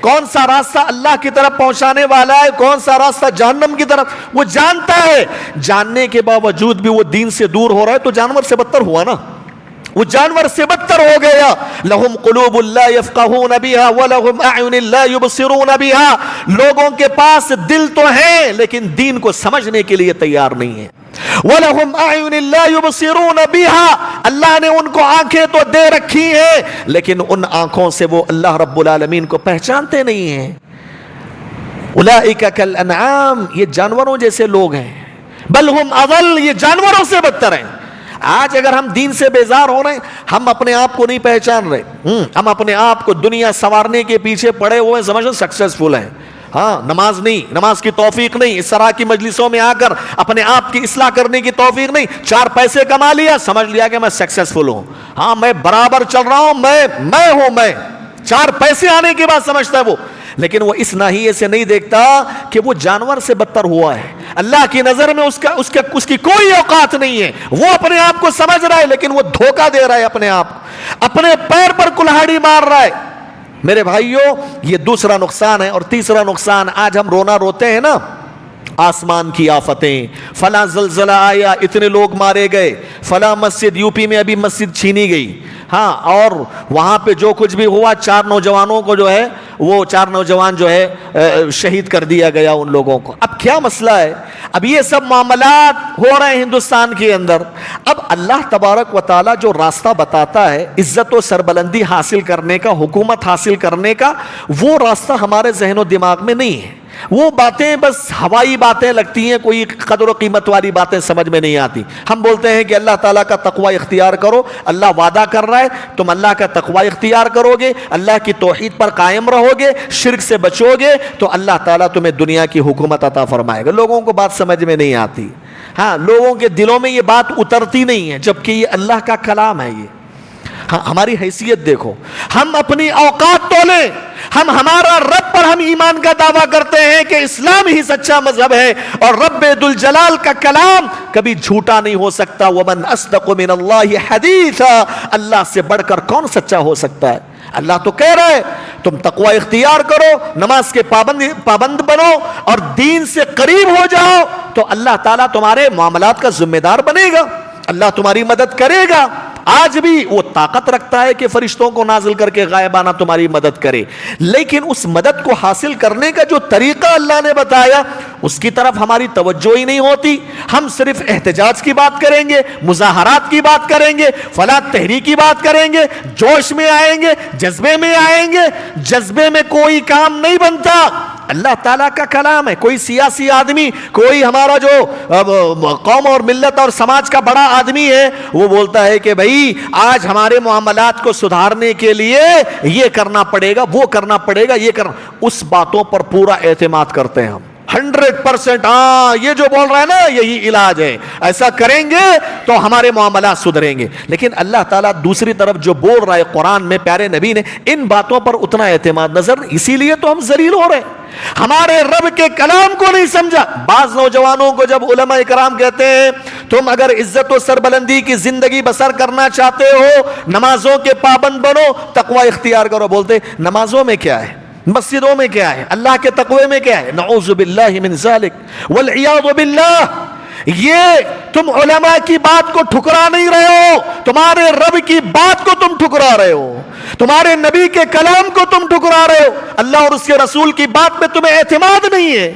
کون سا راستہ اللہ کی طرف پہنچانے والا ہے، کون سا راستہ جہنم کی طرف، وہ جانتا ہے۔ جاننے کے باوجود بھی وہ دین سے دور ہو رہا ہے تو جانور سے بدتر ہوا نا، وہ جانور سے بدتر ہو گیا۔ لہم قلوب لا یفقہون بہا ولہم اعین لا یبصرون بہا، لوگوں کے پاس دل تو ہے لیکن دین کو سمجھنے کے لیے تیار نہیں ہے۔ وَلَهُمْ أَعْيُنٍ لَا يُبْصِرُونَ بِهَا، اللہ نے ان کو آنکھیں تو دے رکھی ہیں لیکن ان آنکھوں سے وہ اللہ رب العالمین کو پہچانتے نہیں ہیں۔ أُولَئِكَ كَالْأَنْعَامِ، یہ جانوروں جیسے لوگ ہیں، بل ہم اضل، یہ جانوروں سے بدتر ہیں۔ آج اگر ہم دین سے بیزار ہو رہے ہیں، ہم اپنے آپ کو نہیں پہچان رہے، ہم اپنے آپ کو دنیا سنوارنے کے پیچھے پڑے ہوئے سمجھو سکسیسفل ہیں، ہاں نماز نہیں، نماز کی توفیق نہیں، اس طرح کی مجلسوں میں آ کر اپنے آپ کی اصلاح کرنے کی توفیق نہیں، چار پیسے کما لیا، سمجھ لیا کہ میں سکسیسفل ہوں، ہاں میں برابر چل رہا ہوں، میں چار پیسے آنے کے بعد سمجھتا ہے وہ، لیکن وہ اس ناحیے سے نہیں دیکھتا کہ وہ جانور سے بدتر ہوا ہے۔ اللہ کی نظر میں اس کی کوئی اوقات نہیں ہے، وہ اپنے آپ کو سمجھ رہا ہے لیکن وہ دھوکہ دے رہا ہے اپنے آپ، اپنے پیر پر کلہاڑی مار رہا ہے۔ میرے بھائیوں یہ دوسرا نقصان ہے۔ اور تیسرا نقصان، آج ہم رونا روتے ہیں نا، آسمان کی آفتیں، فلاں زلزلہ آیا اتنے لوگ مارے گئے، فلاں مسجد، یو پی میں ابھی مسجد چھینی گئی، ہاں اور وہاں پہ جو کچھ بھی ہوا، چار نوجوانوں کو جو ہے وہ چار نوجوان جو ہے شہید کر دیا گیا ان لوگوں کو۔ اب کیا مسئلہ ہے؟ اب یہ سب معاملات ہو رہے ہیں ہندوستان کے اندر۔ اب اللہ تبارک و تعالیٰ جو راستہ بتاتا ہے عزت و سربلندی حاصل کرنے کا، حکومت حاصل کرنے کا، وہ راستہ ہمارے ذہن و دماغ میں نہیں ہے۔ وہ باتیں بس ہوائی باتیں لگتی ہیں، کوئی قدر و قیمت والی باتیں سمجھ میں نہیں آتی۔ ہم بولتے ہیں کہ اللہ تعالیٰ کا تقوی اختیار کرو، اللہ وعدہ کر رہا ہے تم اللہ کا تقوی اختیار کرو گے، اللہ کی توحید پر قائم رہو گے، شرک سے بچو گے تو اللہ تعالیٰ تمہیں دنیا کی حکومت عطا فرمائے گا۔ لوگوں کو بات سمجھ میں نہیں آتی، ہاں لوگوں کے دلوں میں یہ بات اترتی نہیں ہے، جبکہ یہ اللہ کا کلام ہے۔ یہ ہاں ہماری حیثیت دیکھو، ہم اپنی اوقات تولیں، ہمارا رب پر ہم ایمان کا دعویٰ کرتے ہیں کہ اسلام ہی سچا مذہب ہے اور رب ذوالجلال کا کلام کبھی جھوٹا نہیں ہو سکتا۔ وَمَنْ أَصْدَقُ مِنَ اللَّهِ حَدِيثًا، اللہ سے بڑھ کر کون سچا ہو سکتا ہے؟ اللہ تو کہہ رہا ہے تم تقوی اختیار کرو، نماز کے پابند بنو اور دین سے قریب ہو جاؤ تو اللہ تعالیٰ تمہارے معاملات کا ذمہ دار بنے گا، اللہ تمہاری مدد کرے گا۔ آج بھی وہ طاقت رکھتا ہے کہ فرشتوں کو نازل کر کے غائبانہ تمہاری مدد کرے، لیکن اس مدد کو حاصل کرنے کا جو طریقہ اللہ نے بتایا اس کی طرف ہماری توجہ ہی نہیں ہوتی۔ ہم صرف احتجاج کی بات کریں گے، مظاہرات کی بات کریں گے، فلاں تحریک کی بات کریں گے، جوش میں آئیں گے، جذبے میں آئیں گے، جذبے میں کوئی کام نہیں بنتا۔ اللہ تعالیٰ کا کلام ہے، کوئی سیاسی آدمی، کوئی ہمارا جو قوم اور ملت اور سماج کا بڑا آدمی ہے، وہ بولتا ہے کہ بھائی آج ہمارے معاملات کو سدھارنے کے لیے یہ کرنا پڑے گا، وہ کرنا پڑے گا، یہ کرنا، اس باتوں پر پورا اعتماد کرتے ہیں ہم 100%۔ ہاں یہ جو بول رہا ہے نا یہی علاج ہے، ایسا کریں گے تو ہمارے معاملات سدھریں گے۔ لیکن اللہ تعالیٰ دوسری طرف جو بول رہا ہے قرآن میں، پیارے نبی نے ان باتوں پر اتنا اعتماد نظر، اسی لیے تو ہم ذلیل ہو رہے ہیں، ہمارے رب کے کلام کو نہیں سمجھا۔ بعض نوجوانوں کو جب علماء کرام کہتے ہیں تم اگر عزت و سربلندی کی زندگی بسر کرنا چاہتے ہو نمازوں کے پابند بنو، تقوی اختیار کرو، بولتے نمازوں میں کیا ہے، مسجدوں میں کیا ہے، اللہ کے تقوی میں کیا ہے؟ نعوذ باللہ من ذالک والعیاذ باللہ۔ یہ تم علماء کی بات کو ٹھکرا نہیں رہے ہو، تمہارے رب کی بات کو تم ٹھکرا رہے ہو، تمہارے نبی کے کلام کو تم ٹھکرا رہے ہو، اللہ اور اس کے رسول کی بات میں تمہیں اعتماد نہیں ہے۔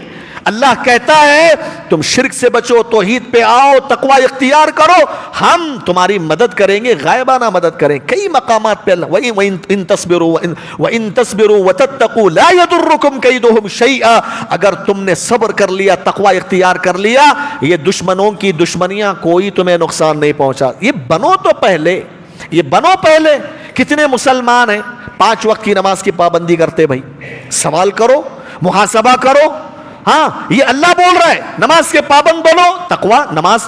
اللہ کہتا ہے تم شرک سے بچو، توحید پہ آؤ، تقوی اختیار کرو، ہم تمہاری مدد کریں گے، غائبانہ مدد کریں۔ کئی مقامات پہ اللہ وَإِن تَصْبِرُوا وَتَتَّقُوا لَا يَضُرُّكُمْ كَيْدُهُمْ شَيْئًا، اگر تم نے صبر کر لیا، تقوی اختیار کر لیا، یہ دشمنوں کی دشمنیاں کوئی تمہیں نقصان نہیں پہنچا۔ یہ بنو تو پہلے، یہ بنو پہلے۔ کتنے مسلمان ہیں 5 وقت کی نماز کی پابندی کرتے؟ بھائی سوال کرو، محاسبہ کرو۔ ہاں یہ اللہ بول رہا ہے نماز کے پابند بنو، تقوی، نماز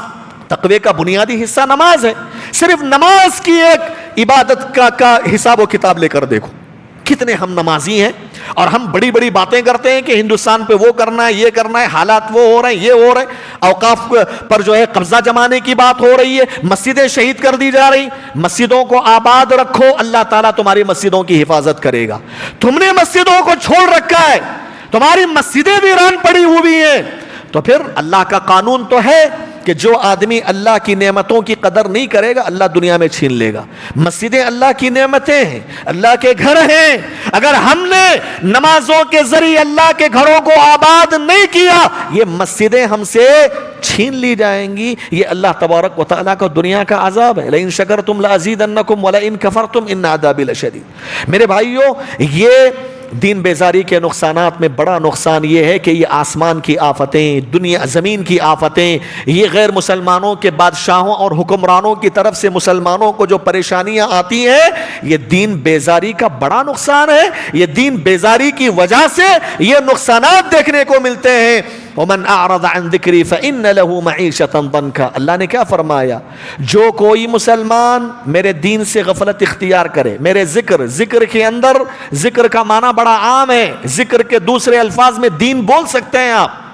تقوی کا بنیادی حصہ نماز ہے۔ صرف نماز کی ایک عبادت کا حساب و کتاب لے کر دیکھو، کتنے ہم نمازی ہیں اور ہم بڑی بڑی باتیں کرتے ہیں کہ ہندوستان پہ وہ کرنا ہے، یہ کرنا ہے، حالات وہ ہو رہے ہیں، یہ ہو رہے ہیں، اوقاف پر جو ہے قبضہ جمانے کی بات ہو رہی ہے، مسجدیں شہید کر دی جا رہی۔ مسجدوں کو آباد رکھو، اللہ تعالیٰ تمہاری مسجدوں کی حفاظت کرے گا۔ تم نے مسجدوں کو چھوڑ رکھا ہے، تمہاری مسجدیں ویران پڑی ہوئی ہیں، تو پھر اللہ کا قانون تو ہے کہ جو آدمی اللہ کی نعمتوں کی قدر نہیں کرے گا اللہ دنیا میں چھین لے گا۔ مسجدیں اللہ کی نعمتیں ہیں، اللہ کے گھر ہیں، اگر ہم نے نمازوں کے ذریعے اللہ کے گھروں کو آباد نہیں کیا یہ مسجدیں ہم سے چھین لی جائیں گی۔ یہ اللہ تبارک و تعالیٰ کا دنیا کا عذاب ہے۔ لئن شکرتم لازیدنکم ولئن کفرتم ان عذابی لشدید۔ میرے بھائیو، یہ دین بیزاری کے نقصانات میں بڑا نقصان یہ ہے کہ یہ آسمان کی آفتیں، دنیا زمین کی آفتیں، یہ غیر مسلمانوں کے بادشاہوں اور حکمرانوں کی طرف سے مسلمانوں کو جو پریشانیاں آتی ہیں یہ دین بیزاری کا بڑا نقصان ہے۔ یہ دین بیزاری کی وجہ سے یہ نقصانات دیکھنے کو ملتے ہیں۔ وَمَنْ أَعْرَضَ عَنْ ذِكْرِي فَإِنَّ لَهُ مَعِيشَةً ضَنْكًا۔ اللہ نے کیا فرمایا؟ جو کوئی مسلمان میرے دین سے غفلت اختیار کرے، میرے ذکر کے اندر، ذکر کا معنی بڑا عام ہے، ذکر کے دوسرے الفاظ میں دین بول سکتے ہیں آپ۔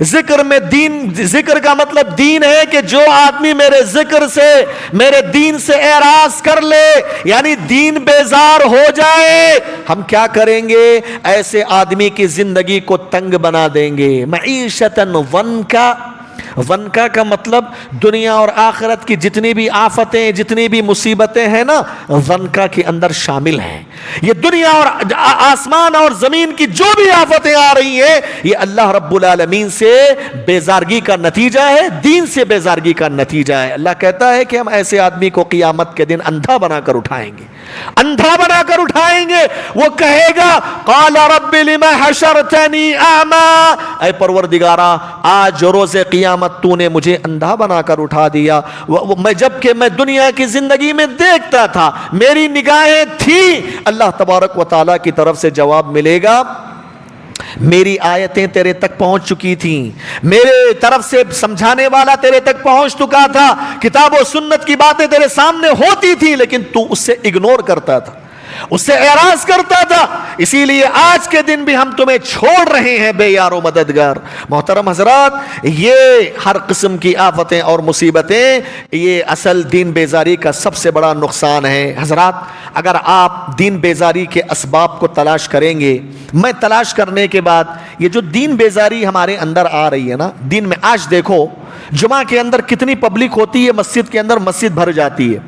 ذکر میں دین، ذکر کا مطلب دین ہے کہ جو آدمی میرے ذکر سے، میرے دین سے اعراض کر لے، یعنی دین بیزار ہو جائے، ہم کیا کریں گے؟ ایسے آدمی کی زندگی کو تنگ بنا دیں گے۔ معیشتاً ضنکا، ضنکا کا مطلب دنیا اور آخرت کی جتنی بھی آفتیں، جتنی بھی مصیبتیں ہیں نا، ضنکا کے اندر شامل ہیں۔ یہ دنیا اور آسمان اور زمین کی جو بھی آفتیں آ رہی ہیں یہ اللہ رب العالمین سے بیزارگی کا نتیجہ ہے، دین سے بیزارگی کا نتیجہ ہے۔ اللہ کہتا ہے کہ ہم ایسے آدمی کو قیامت کے دن اندھا بنا کر اٹھائیں گے، اندھا بنا کر اٹھائیں گے۔ وہ کہے گا قال رب لما حشرتنی اعمی، اے پروردگارا آج روز قیامت تو نے مجھے اندھا بنا کر اٹھا دیا، جبکہ میں دنیا کی زندگی میں دیکھتا تھا، میری نگاہیں تھیں۔ اللہ تبارک و تعالیٰ کی طرف سے جواب ملے گا میری آیتیں تیرے تک پہنچ چکی تھیں، میرے طرف سے سمجھانے والا تیرے تک پہنچ چکا تھا، کتاب و سنت کی باتیں تیرے سامنے ہوتی تھی لیکن تو اس سے اگنور کرتا تھا، اس سے اعراض کرتا تھا، اسی لیے آج کے دن بھی ہم تمہیں چھوڑ رہے ہیں بے یار و مددگار۔ محترم حضرات، یہ ہر قسم کی آفتیں اور مصیبتیں یہ اصل دین بیزاری کا سب سے بڑا نقصان ہے۔ حضرات، اگر آپ دین بیزاری کے اسباب کو تلاش کریں گے، میں تلاش کرنے کے بعد یہ جو دین بیزاری ہمارے اندر آ رہی ہے نا دین میں، آج دیکھو جمعہ کے اندر کتنی پبلک ہوتی ہے، مسجد کے اندر مسجد بھر جاتی ہے،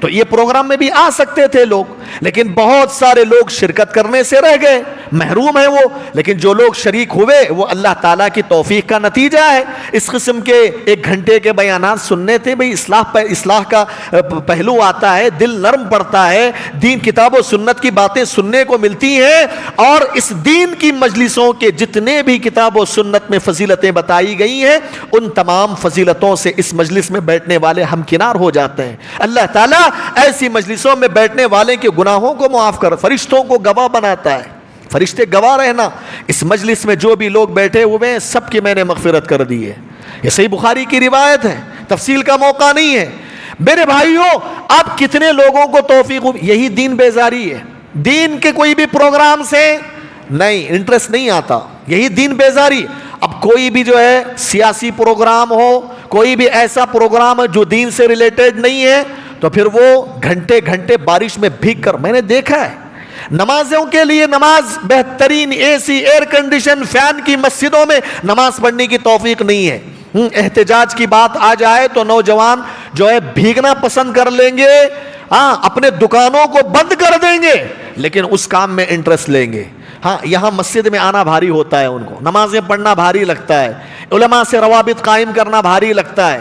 تو یہ پروگرام میں بھی آ سکتے تھے لوگ، لیکن بہت سارے لوگ شرکت کرنے سے رہ گئے، محروم ہیں وہ۔ لیکن جو لوگ شریک ہوئے وہ اللہ تعالیٰ کی توفیق کا نتیجہ ہے۔ اس قسم کے 1 گھنٹے کے بیانات سننے تھے، بھئی اصلاح کا پہلو آتا ہے، دل نرم پڑتا ہے، دین کتاب و سنت کی باتیں سننے کو ملتی ہیں، اور اس دین کی مجلسوں کے جتنے بھی کتاب و سنت میں فضیلتیں بتائی گئی ہیں ان تمام فضیلتوں سے اس مجلس میں بیٹھنے والے ہمکنار ہو جاتے ہیں۔ اللہ تعالیٰ ایسی مجلسوں میں بیٹھنے والے کے گناہوں کو معاف کر، فرشتوں کو گواہ بناتا ہے، فرشتے گواہ رہنا اس مجلس میں جو بھی لوگ بیٹھے ہوئے ہیں سب کی میں نے مغفرت کر دی ہے۔ یہ صحیح بخاری کی روایت ہے، تفصیل کا موقع نہیں ہے۔ میرے بھائیوں، آپ کتنے لوگوں کو توفیق ہو، یہی دین بیزاری ہے، دین کے کوئی بھی پروگرام سے نہیں انٹرسٹ نہیں آتا، یہی دین بیزاری۔ اب کوئی بھی جو ہے سیاسی پروگرام ہو، کوئی بھی ایسا پروگرام ہے جو دین سے ریلیٹڈ نہیں ہے، تو پھر وہ گھنٹے گھنٹے بارش میں بھیگ کر، میں نے دیکھا ہے نمازوں کے لیے نماز بہترین اے سی ایئر کنڈیشن فین کی مسجدوں میں نماز پڑھنے کی توفیق نہیں ہے۔ احتجاج کی بات آ جائے تو نوجوان جو ہے بھیگنا پسند کر لیں گے، ہاں اپنے دکانوں کو بند کر دیں گے، لیکن اس کام میں انٹرسٹ لیں گے۔ ہاں یہاں مسجد میں آنا بھاری ہوتا ہے، ان کو نمازیں پڑھنا بھاری لگتا ہے، علماء سے روابط قائم کرنا بھاری لگتا ہے،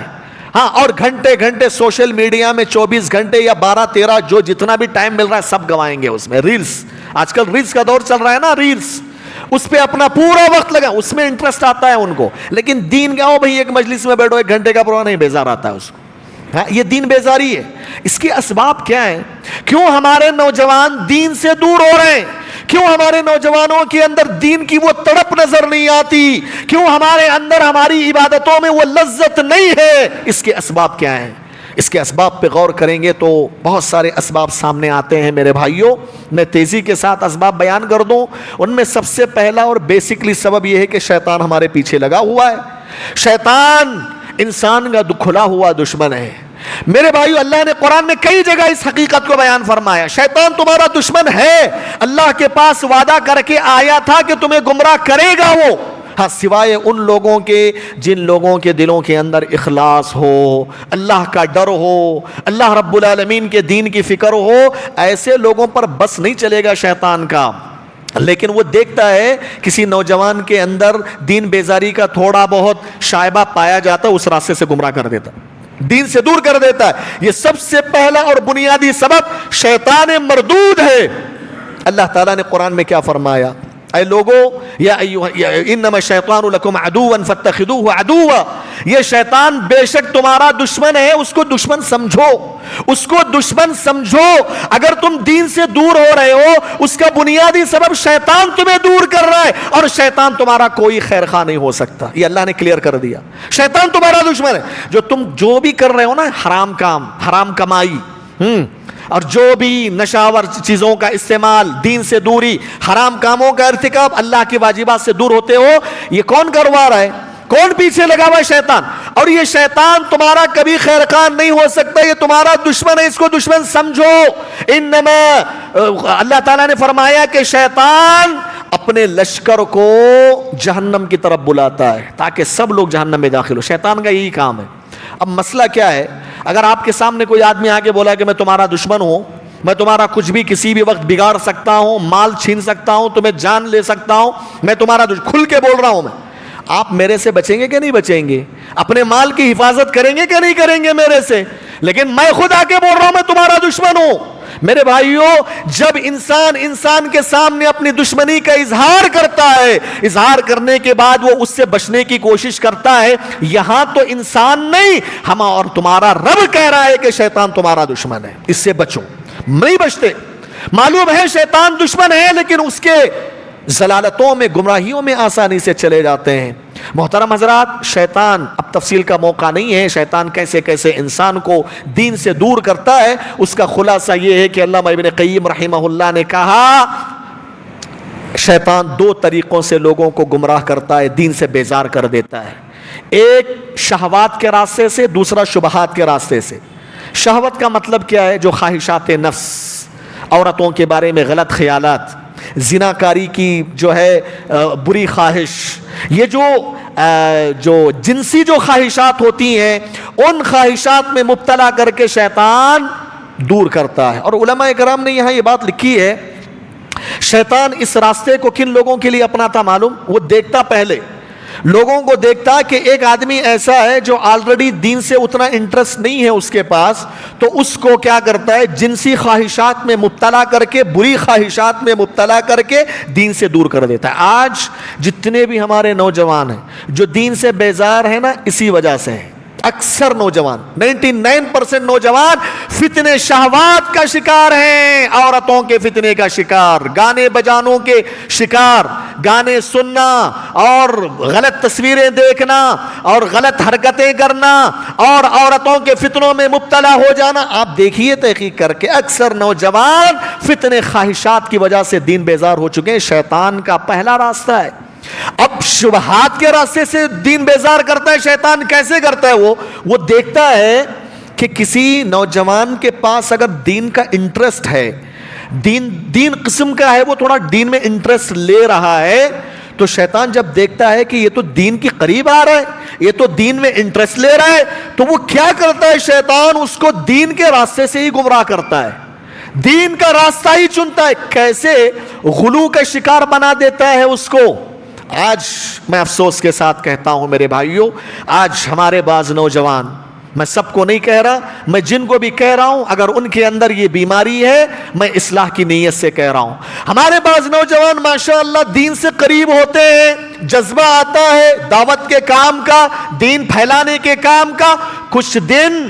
ہاں اور گھنٹے گھنٹے سوشل میڈیا میں 24 گھنٹے یا 12-13 جو جتنا بھی ٹائم مل رہا ہے سب گوائیں گے اس میں۔ ریلز، آج کل ریلز کا دور چل رہا ہے نا، ریلز، اس پہ اپنا پورا وقت لگا، اس میں انٹرسٹ آتا ہے ان کو۔ لیکن دین کا بھائی ایک مجلس میں بیٹھو 1 گھنٹے کا پروگرام، نہیں، بیزار آتا ہے اس کو۔ ہاں یہ دین بیزاری ہے۔ اس کے اسباب کیا ہیں؟ کیوں ہمارے نوجوان دین سے دور ہو رہے ہیں؟ کیوں ہمارے نوجوانوں کے اندر دین کی وہ تڑپ نظر نہیں آتی؟ کیوں ہمارے اندر ہماری عبادتوں میں وہ لذت نہیں ہے؟ اس کے اسباب کیا ہیں؟ اس کے اسباب پہ غور کریں گے تو بہت سارے اسباب سامنے آتے ہیں میرے بھائیوں۔ میں تیزی کے ساتھ اسباب بیان کر دوں۔ ان میں سب سے پہلا اور بیسکلی سبب یہ ہے کہ شیطان ہمارے پیچھے لگا ہوا ہے۔ شیطان انسان کا کھلا ہوا دشمن ہے میرے بھائیو۔ اللہ نے قرآن میں کئی جگہ اس حقیقت کو بیان فرمایا، شیطان تمہارا دشمن ہے، اللہ کے پاس وعدہ کر کے آیا تھا کہ تمہیں گمراہ کرے گا وہ، ہاں سوائے ان لوگوں کے جن لوگوں کے دلوں کے اندر اخلاص ہو، اللہ کا ڈر ہو، اللہ رب العالمین کے دین کی فکر ہو، ایسے لوگوں پر بس نہیں چلے گا شیطان کا۔ لیکن وہ دیکھتا ہے کسی نوجوان کے اندر دین بیزاری کا تھوڑا بہت شائبہ پایا جاتا ہے، اس راستے سے گمراہ کر دیتا، دین سے دور کر دیتا ہے۔ یہ سب سے پہلا اور بنیادی سبب شیطان مردود ہے۔ اللہ تعالیٰ نے قرآن میں کیا فرمایا؟ اے لوگو یا انما الشیطان لکم عدوا فاتخذوه عدوا، یہ شیطان بے شک تمہارا دشمن ہے، اس کو دشمن سمجھو، اس کو دشمن سمجھو۔ اگر تم دین سے دور ہو رہے ہو اس کا بنیادی سبب شیطان تمہیں دور کر رہا ہے، اور شیطان تمہارا کوئی خیر خواہ نہیں ہو سکتا، یہ اللہ نے کلیئر کر دیا۔ شیطان تمہارا دشمن ہے، جو تم جو بھی کر رہے ہو نا، حرام کام، حرام کمائی، اور جو بھی نشاور چیزوں کا استعمال، دین سے دوری، حرام کاموں کا ارتکاب، اللہ کی واجبات سے دور ہوتے ہو، یہ کون کروا رہا ہے؟ کون پیچھے لگا ہوا ہے؟ شیطان۔ اور یہ شیطان تمہارا کبھی خیر خواہ نہیں ہو سکتا، یہ تمہارا دشمن ہے، اس کو دشمن سمجھو۔ انما اللہ تعالیٰ نے فرمایا کہ شیطان اپنے لشکر کو جہنم کی طرف بلاتا ہے تاکہ سب لوگ جہنم میں داخل ہو، شیطان کا یہی کام ہے۔ اب مسئلہ کیا ہے؟ اگر آپ کے سامنے کوئی آدمی آ کے بولا کہ میں تمہارا دشمن ہوں، میں تمہارا کچھ بھی کسی بھی وقت بگاڑ سکتا ہوں، مال چھین سکتا ہوں، تمہیں جان لے سکتا ہوں، میں تمہارا کھل کے بول رہا ہوں، میں، آپ میرے سے بچیں گے کہ نہیں بچیں گے؟ اپنے مال کی حفاظت کریں گے کہ نہیں کریں گے میرے سے؟ لیکن میں خود آ کے بول رہا ہوں میں تمہارا دشمن ہوں۔ میرے بھائیوں، جب انسان کے سامنے اپنی دشمنی کا اظہار کرتا ہے، اظہار کرنے کے بعد وہ اس سے بچنے کی کوشش کرتا ہے، یہاں تو انسان نہیں، ہم اور تمہارا رب کہہ رہا ہے کہ شیطان تمہارا دشمن ہے، اس سے بچو۔ نہیں بچتے، معلوم ہے شیطان دشمن ہے، لیکن اس کے ضلالتوں میں، گمراہیوں میں آسانی سے چلے جاتے ہیں۔ محترم حضرات، شیطان، اب تفصیل کا موقع نہیں ہے، شیطان کیسے کیسے انسان کو دین سے دور کرتا ہے، اس کا خلاصہ یہ ہے کہ علامہ ابن قیم رحمہ اللہ نے کہا شیطان 2 طریقوں سے لوگوں کو گمراہ کرتا ہے، دین سے بیزار کر دیتا ہے۔ ایک شہوات کے راستے سے، دوسرا شبہات کے راستے سے۔ شہوت کا مطلب کیا ہے؟ جو خواہشات نفس، عورتوں کے بارے میں غلط خیالات، زناکاری کی جو ہے بری خواہش، یہ جو جنسی جو خواہشات ہوتی ہیں، ان خواہشات میں مبتلا کر کے شیطان دور کرتا ہے. اور علماء کرام نے یہاں یہ بات لکھی ہے, شیطان اس راستے کو کن لوگوں کے لیے اپناتا معلوم؟ وہ دیکھتا پہلے لوگوں کو دیکھتا کہ ایک آدمی ایسا ہے جو آلریڈی دین سے اتنا انٹرسٹ نہیں ہے اس کے پاس, تو اس کو کیا کرتا ہے, جنسی خواہشات میں مبتلا کر کے, بری خواہشات میں مبتلا کر کے دین سے دور کر دیتا ہے. آج جتنے بھی ہمارے نوجوان ہیں جو دین سے بیزار ہیں نا, اسی وجہ سے ہیں. اکثر نوجوان 99% نوجوان فتنے شہوات کا شکار ہیں, عورتوں کے فتنے کا شکار, گانے بجانوں کے شکار, گانے سننا اور غلط تصویریں دیکھنا اور غلط حرکتیں کرنا اور عورتوں کے فتنوں میں مبتلا ہو جانا. آپ دیکھیے تحقیق کر کے, اکثر نوجوان فتنے خواہشات کی وجہ سے دین بیزار ہو چکے ہیں. شیطان کا پہلا راستہ ہے. اب شبہات کے راستے سے دین بیزار کرتا ہے شیطان. کیسے کرتا ہے؟ وہ دیکھتا ہے کہ کسی نوجوان کے پاس اگر دین کا انٹرسٹ ہے, دین قسم کا ہے, وہ تھوڑا دین میں انٹرسٹ لے رہا ہے, تو شیطان جب دیکھتا ہے کہ یہ تو دین کے قریب آ رہا ہے, یہ تو دین میں انٹرسٹ لے رہا ہے, تو وہ کیا کرتا ہے, شیطان اس کو دین کے راستے سے ہی گمراہ کرتا ہے, دین کا راستہ ہی چنتا ہے. کیسے غلو کا شکار بنا دیتا ہے اس کو. آج میں افسوس کے ساتھ کہتا ہوں میرے بھائیوں, آج ہمارے بعض نوجوان, میں سب کو نہیں کہہ رہا, میں جن کو بھی کہہ رہا ہوں اگر ان کے اندر یہ بیماری ہے, میں اصلاح کی نیت سے کہہ رہا ہوں. ہمارے بعض نوجوان ماشاءاللہ دین سے قریب ہوتے ہیں, جذبہ آتا ہے دعوت کے کام کا, دین پھیلانے کے کام کا, کچھ دن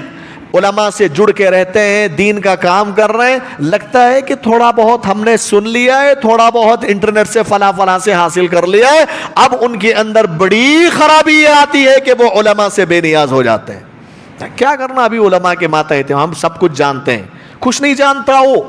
علماء سے جڑ کے رہتے ہیں, دین کا کام کر رہے ہیں, لگتا ہے کہ تھوڑا بہت ہم نے سن لیا ہے, تھوڑا بہت انٹرنیٹ سے فلاں سے حاصل کر لیا ہے. اب ان کے اندر بڑی خرابی یہ آتی ہے کہ وہ علماء سے بے نیاز ہو جاتے ہیں. کیا کرنا, ابھی علماء کے ماتحت ہم سب کچھ جانتے ہیں, کچھ نہیں جانتا وہ,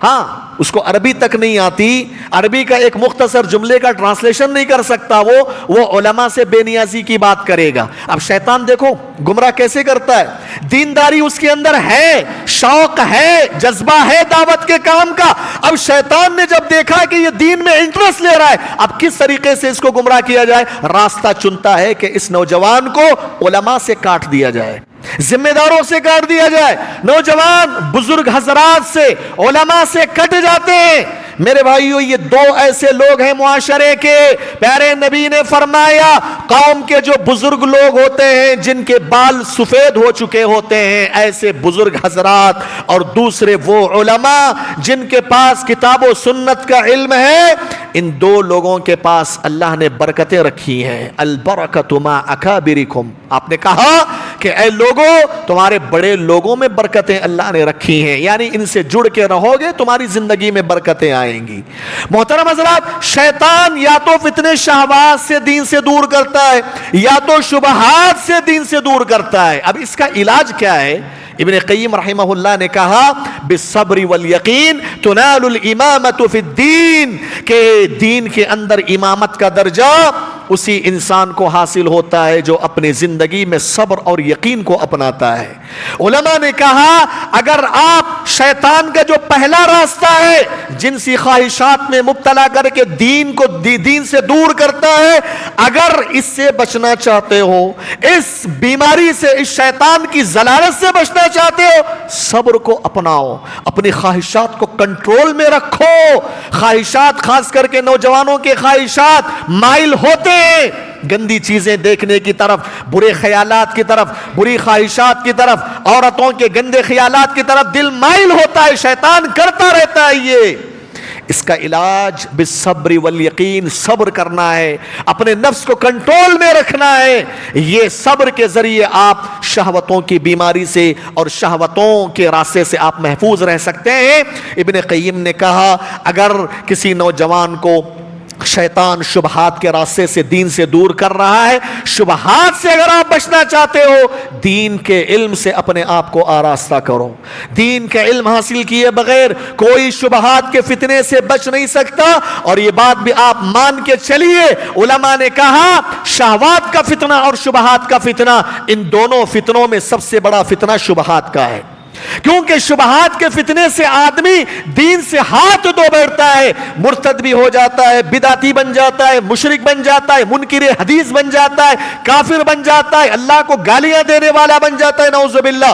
ہاں اس کو عربی تک نہیں آتی, عربی کا ایک مختصر جملے کا ٹرانسلیشن نہیں کر سکتا, وہ علماء سے بے نیازی کی بات کرے گا. اب شیطان دیکھو گمراہ کیسے کرتا ہے. دینداری اس کے اندر ہے, شوق ہے, جذبہ ہے دعوت کے کام کا. اب شیطان نے جب دیکھا کہ یہ دین میں انٹرسٹ لے رہا ہے, اب کس طریقے سے اس کو گمراہ کیا جائے, راستہ چنتا ہے کہ اس نوجوان کو علماء سے کاٹ دیا جائے, ذمہ داروں سے کاٹ دیا جائے. نوجوان بزرگ حضرات سے, علماء سے کٹ جاتے ہیں. میرے بھائیو, یہ دو ایسے لوگ ہیں معاشرے کے, پیارے نبی نے فرمایا قوم کے جو بزرگ لوگ ہوتے ہیں جن کے بال سفید ہو چکے ہوتے ہیں, ایسے بزرگ حضرات, اور دوسرے وہ علماء جن کے پاس کتاب و سنت کا علم ہے, ان دو لوگوں کے پاس اللہ نے برکتیں رکھی ہیں. البرکۃ مع اکابرکم, آپ نے کہا کہ اے لوگوں تمہارے بڑے لوگوں میں برکتیں اللہ نے رکھی ہیں, یعنی ان سے جڑ کے رہو گے تمہاری زندگی میں برکتیں آئیں گی. محترم حضرات, شیطان یا تو فتنے شہوات سے دین سے دور کرتا ہے یا تو شبہات سے دین سے دور کرتا ہے. اب اس کا علاج کیا ہے؟ ابن قیم رحمہ اللہ نے کہا بالصبر والیقین تنال الامامت فی الدین, کہ دین کے اندر امامت کا درجہ اسی انسان کو حاصل ہوتا ہے جو اپنی زندگی میں صبر اور یقین کو اپناتا ہے. علماء نے کہا اگر آپ شیطان کا جو پہلا راستہ ہے جنسی خواہشات میں مبتلا کر کے دین سے دور کرتا ہے, اگر اس سے بچنا چاہتے ہو, اس بیماری سے, اس شیطان کی ضلالت سے بچنا چاہتے ہو, صبر کو اپناؤ, اپنی خواہشات کو کنٹرول میں رکھو. خواہشات, خاص کر کے نوجوانوں کے خواہشات مائل ہوتے ہیں گندی چیزیں دیکھنے کی طرف, برے خیالات کی طرف, بری خواہشات کی طرف, عورتوں کے گندے خیالات کی طرف دل مائل ہوتا ہے. شیطان کرتا رہتا ہے یہ. اس کا علاج بالصبر والیقین, صبر کرنا ہے, اپنے نفس کو کنٹرول میں رکھنا ہے. یہ صبر کے ذریعے آپ شہوتوں کی بیماری سے اور شہوتوں کے راستے سے آپ محفوظ رہ سکتے ہیں. ابن قیم نے کہا اگر کسی نوجوان کو شیطان شبہات کے راستے سے دین سے دور کر رہا ہے, شبہات سے اگر آپ بچنا چاہتے ہو, دین کے علم سے اپنے آپ کو آراستہ کرو. دین کا علم حاصل کیے بغیر کوئی شبہات کے فتنے سے بچ نہیں سکتا. اور یہ بات بھی آپ مان کے چلیے, علماء نے کہا شہوات کا فتنہ اور شبہات کا فتنہ, ان دونوں فتنوں میں سب سے بڑا فتنہ شبہات کا ہے, کیونکہ شبہات کے فتنے سے آدمی دین سے ہاتھ دھو بیٹھتا ہے, مرتد بھی ہو جاتا ہے, بدعتی بن جاتا ہے, مشرک بن جاتا ہے, منکر حدیث بن جاتا ہے, کافر بن جاتا ہے, اللہ کو گالیاں دینے والا بن جاتا ہے, نعوذ باللہ.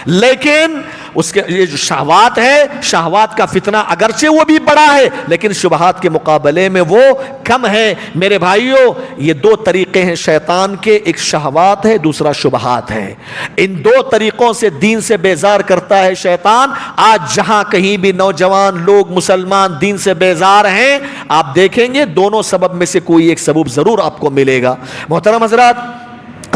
لیکن اس کے یہ جو شہوات ہے، شہوات کا فتنہ اگرچہ وہ بھی بڑا ہے لیکن شبہات کے مقابلے میں وہ کم ہے۔ میرے بھائیوں یہ دو طریقے ہیں شیطان کے، ایک شہوات ہے، دوسرا شبہات ہے۔ ان دو طریقوں سے دین سے بیزار کرتا ہے شیطان۔ آج جہاں کہیں بھی نوجوان لوگ مسلمان دین سے بیزار ہیں، آپ دیکھیں گے دونوں سبب میں سے کوئی ایک سبب ضرور آپ کو ملے گا۔ محترم حضرات،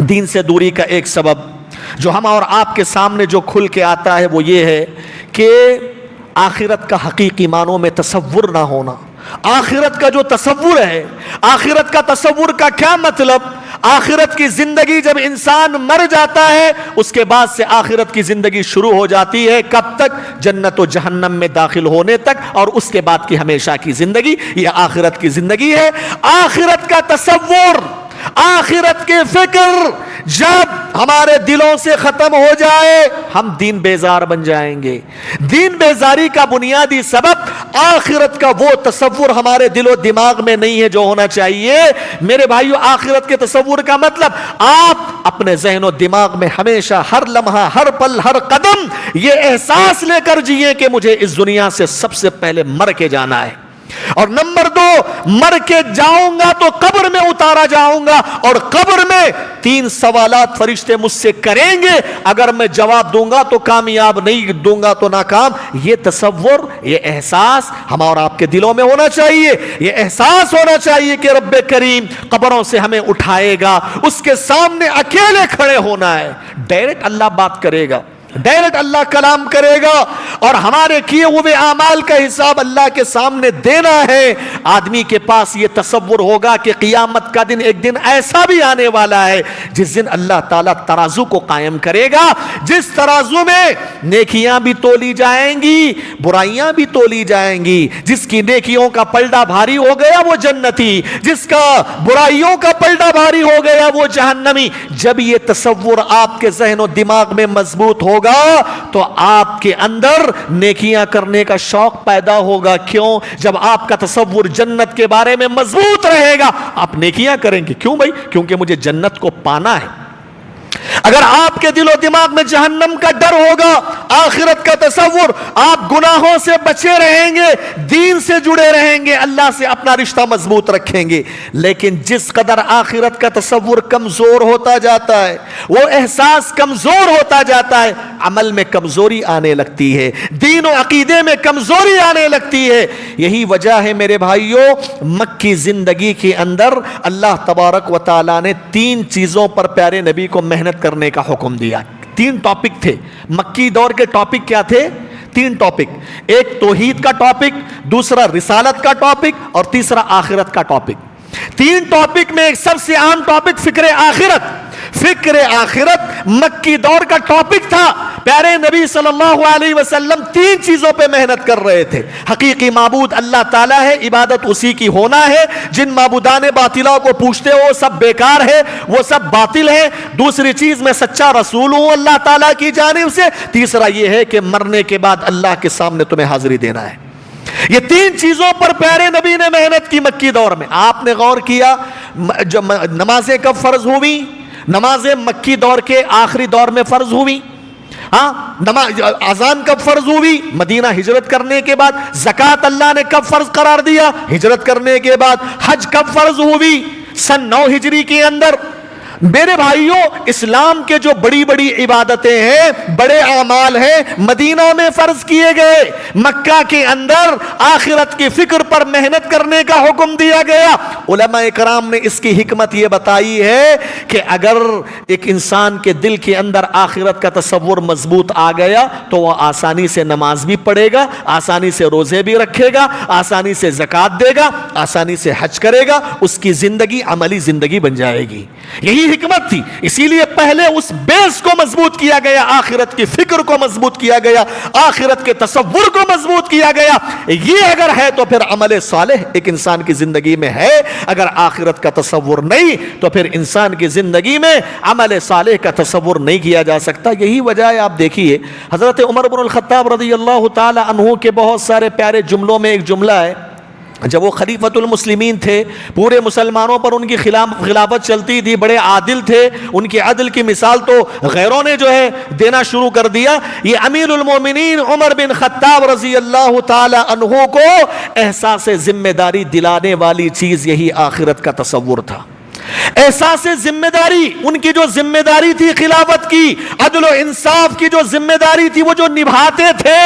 دین سے دوری کا ایک سبب جو ہم اور آپ کے سامنے جو کھل کے آتا ہے وہ یہ ہے کہ آخرت کا حقیقی معنوں میں تصور نہ ہونا۔ آخرت کا جو تصور ہے، آخرت کا تصور کا کیا مطلب؟ آخرت کی زندگی جب انسان مر جاتا ہے اس کے بعد سے آخرت کی زندگی شروع ہو جاتی ہے۔ کب تک؟ جنت و جہنم میں داخل ہونے تک، اور اس کے بعد کی ہمیشہ کی زندگی، یہ آخرت کی زندگی ہے۔ آخرت کا تصور، آخرت کی فکر جب ہمارے دلوں سے ختم ہو جائے ہم دین بیزار بن جائیں گے۔ دین بیزاری کا بنیادی سبب آخرت کا وہ تصور ہمارے دل و دماغ میں نہیں ہے جو ہونا چاہیے۔ میرے بھائیو، آخرت کے تصور کا مطلب آپ اپنے ذہن و دماغ میں ہمیشہ، ہر لمحہ، ہر پل، ہر قدم یہ احساس لے کر جیے کہ مجھے اس دنیا سے سب سے پہلے مر کے جانا ہے، اور نمبر دو، مر کے جاؤں گا تو قبر میں اتارا جاؤں گا، اور قبر میں 3 سوالات فرشتے مجھ سے کریں گے، اگر میں جواب دوں گا تو کامیاب، نہیں دوں گا تو ناکام۔ یہ تصور، یہ احساس ہم اور آپ کے دلوں میں ہونا چاہیے۔ یہ احساس ہونا چاہیے کہ رب کریم قبروں سے ہمیں اٹھائے گا، اس کے سامنے اکیلے کھڑے ہونا ہے۔ ڈائریکٹ اللہ بات کرے گا، ڈائریکٹ اللہ کلام کرے گا، اور ہمارے کیے ہوئے اعمال کا حساب اللہ کے سامنے دینا ہے۔ آدمی کے پاس یہ تصور ہوگا کہ قیامت کا دن ایک دن ایسا بھی آنے والا ہے جس دن اللہ تعالیٰ ترازو کو قائم کرے گا، جس ترازو میں نیکیاں بھی تولی جائیں گی، برائیاں بھی تولی جائیں گی۔ جس کی نیکیوں کا پلڑا بھاری ہو گیا وہ جنتی، جس کا برائیوں کا پلڑا بھاری ہو گیا وہ جہنمی۔ جب یہ تصور آپ کے ذہن و دماغ میں مضبوط ہوگا تو آپ کے اندر نیکیاں کرنے کا شوق پیدا ہوگا۔ کیوں؟ جب آپ کا تصور جنت کے بارے میں مضبوط رہے گا آپ نیکیاں کریں گے۔ کیوں بھائی؟ کیونکہ مجھے جنت کو پانا ہے۔ اگر آپ کے دل و دماغ میں جہنم کا ڈر ہوگا، آخرت کا تصور، آپ گناہوں سے بچے رہیں گے، دین سے جڑے رہیں گے، اللہ سے اپنا رشتہ مضبوط رکھیں گے۔ لیکن جس قدر آخرت کا تصور کمزور ہوتا جاتا ہے، وہ احساس کمزور ہوتا جاتا ہے، عمل میں کمزوری آنے لگتی ہے، دین و عقیدے میں کمزوری آنے لگتی ہے۔ یہی وجہ ہے میرے بھائیوں، مکی زندگی کے اندر اللہ تبارک و تعالیٰ نے 3 چیزوں پر پیارے نبی کو محنت کرنے کا حکم دیا۔ 3 ٹاپک تھے مکی دور کے۔ ٹاپک کیا تھے؟ 3 ٹاپک۔ ایک توحید کا ٹاپک، دوسرا رسالت کا ٹاپک، اور تیسرا آخرت کا ٹاپک۔ 3 ٹاپک میں ایک سب سے عام ٹاپک فکر آخرت۔ فکر آخرت مکی دور کا ٹاپک تھا۔ پیارے نبی صلی اللہ علیہ وسلم 3 چیزوں پہ محنت کر رہے تھے۔ حقیقی معبود اللہ تعالیٰ ہے، عبادت اسی کی ہونا ہے، جن معبودان باطلہ کو پوچھتے ہو وہ سب بیکار ہے، وہ سب باطل ہے۔ دوسری چیز، میں سچا رسول ہوں اللہ تعالیٰ کی جانب سے۔ تیسرا یہ ہے کہ مرنے کے بعد اللہ کے سامنے تمہیں حاضری دینا ہے۔ یہ 3 چیزوں پر پیارے نبی نے محنت کی مکی دور میں۔ آپ نے غور کیا جو نمازیں کب فرض ہوئی؟ نمازیں مکی دور کے آخری دور میں فرض ہوئی۔ اذان کب فرض ہوئی؟ مدینہ ہجرت کرنے کے بعد۔ زکوٰۃ اللہ نے کب فرض قرار دیا؟ ہجرت کرنے کے بعد۔ حج کب فرض ہوئی؟ سن 9 ہجری کے اندر۔ میرے بھائیوں، اسلام کے جو بڑی بڑی عبادتیں ہیں، بڑے اعمال ہیں، مدینہ میں فرض کیے گئے۔ مکہ کے اندر آخرت کی فکر پر محنت کرنے کا حکم دیا گیا۔ علماء کرام نے اس کی حکمت یہ بتائی ہے کہ اگر ایک انسان کے دل کے اندر آخرت کا تصور مضبوط آ گیا تو وہ آسانی سے نماز بھی پڑھے گا، آسانی سے روزے بھی رکھے گا، آسانی سے زکوٰۃ دے گا، آسانی سے حج کرے گا، اس کی زندگی عملی زندگی بن جائے گی۔ یہی حکمت تھی، اسی لیے پہلے اس بیس کو مضبوط کیا گیا، آخرت کی فکر کو مضبوط کیا گیا، آخرت کے تصور کو مضبوط کیا گیا۔ یہ اگر ہے تو پھر عمل صالح ایک انسان کی زندگی میں ہے، اگر آخرت کا تصور نہیں تو پھر انسان کی زندگی میں عمل صالح کا تصور نہیں کیا جا سکتا۔ یہی وجہ ہے، آپ دیکھیے حضرت عمر بن الخطاب رضی اللہ تعالی عنہ کے بہت سارے پیارے جملوں میں ایک جملہ ہے، جب وہ خلیفۃ المسلمین تھے، پورے مسلمانوں پر ان کی خلافت چلتی تھی، بڑے عادل تھے، ان کی عدل کی مثال تو غیروں نے جو ہے دینا شروع کر دیا۔ یہ امیر المومنین عمر بن خطاب رضی اللہ تعالی عنہ کو احساس ذمہ داری دلانے والی چیز یہی آخرت کا تصور تھا۔ احساس ذمہ داری، ان کی جو ذمہ داری تھی خلافت کی، عدل و انصاف کی جو ذمہ داری تھی، وہ جو نبھاتے تھے،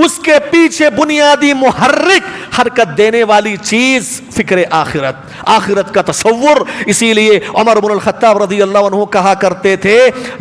اس کے پیچھے بنیادی محرک، حرکت دینے والی چیز فکر آخرت، آخرت کا تصور۔ اسی لیے عمر بن الخطاب رضی اللہ عنہ کہا کرتے تھے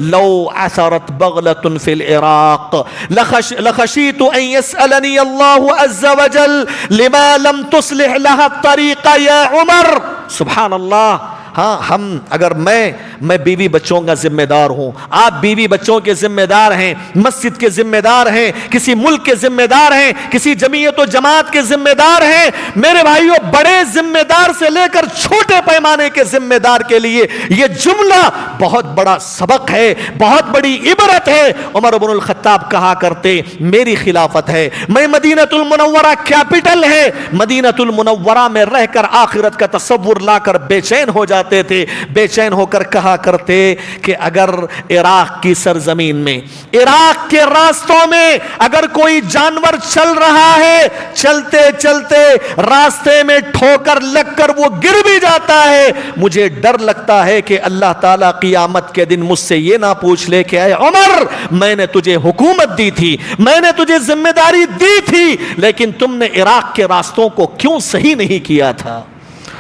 لو عثرت بغلۃ فی العراق لخشیت ان یسألنی اللہ عز وجل لما لم تصلح لها الطریق یا عمر۔ سبحان اللہ۔ ہاں اگر میں بیوی بچوں کا ذمہ دار ہوں، آپ بیوی بچوں کے ذمہ دار ہیں، مسجد کے ذمہ دار ہیں، کسی ملک کے ذمہ دار ہیں، کسی جمعیت و جماعت کے ذمہ دار ہیں، میرے بھائیوں بڑے ذمہ دار سے لے کر چھوٹے پیمانے کے ذمہ دار کے لیے یہ جملہ بہت بڑا سبق ہے، بہت بڑی عبرت ہے۔ عمر بن الخطاب کہا کرتے میری خلافت ہے، میں مدینہ المنورہ کیپٹل ہے، مدینہ المنورہ میں رہ کر آخرت کا تصور لا کر بے چین ہو جاتے تھے، بے چین ہو کر کہا کرتے کہ اگر عراق کی سرزمین میں، عراق کے راستوں میں اگر کوئی جانور چل رہا ہے، چلتے چلتے راستے میں ٹھوکر لگ کر وہ گر بھی جاتا ہے، مجھے ڈر لگتا ہے کہ اللہ تعالیٰ قیامت کے دن مجھ سے یہ نہ پوچھ لے کہ اے عمر میں نے تجھے حکومت دی تھی، میں نے تجھے ذمہ داری دی تھی، لیکن تم نے عراق کے راستوں کو کیوں صحیح نہیں کیا تھا۔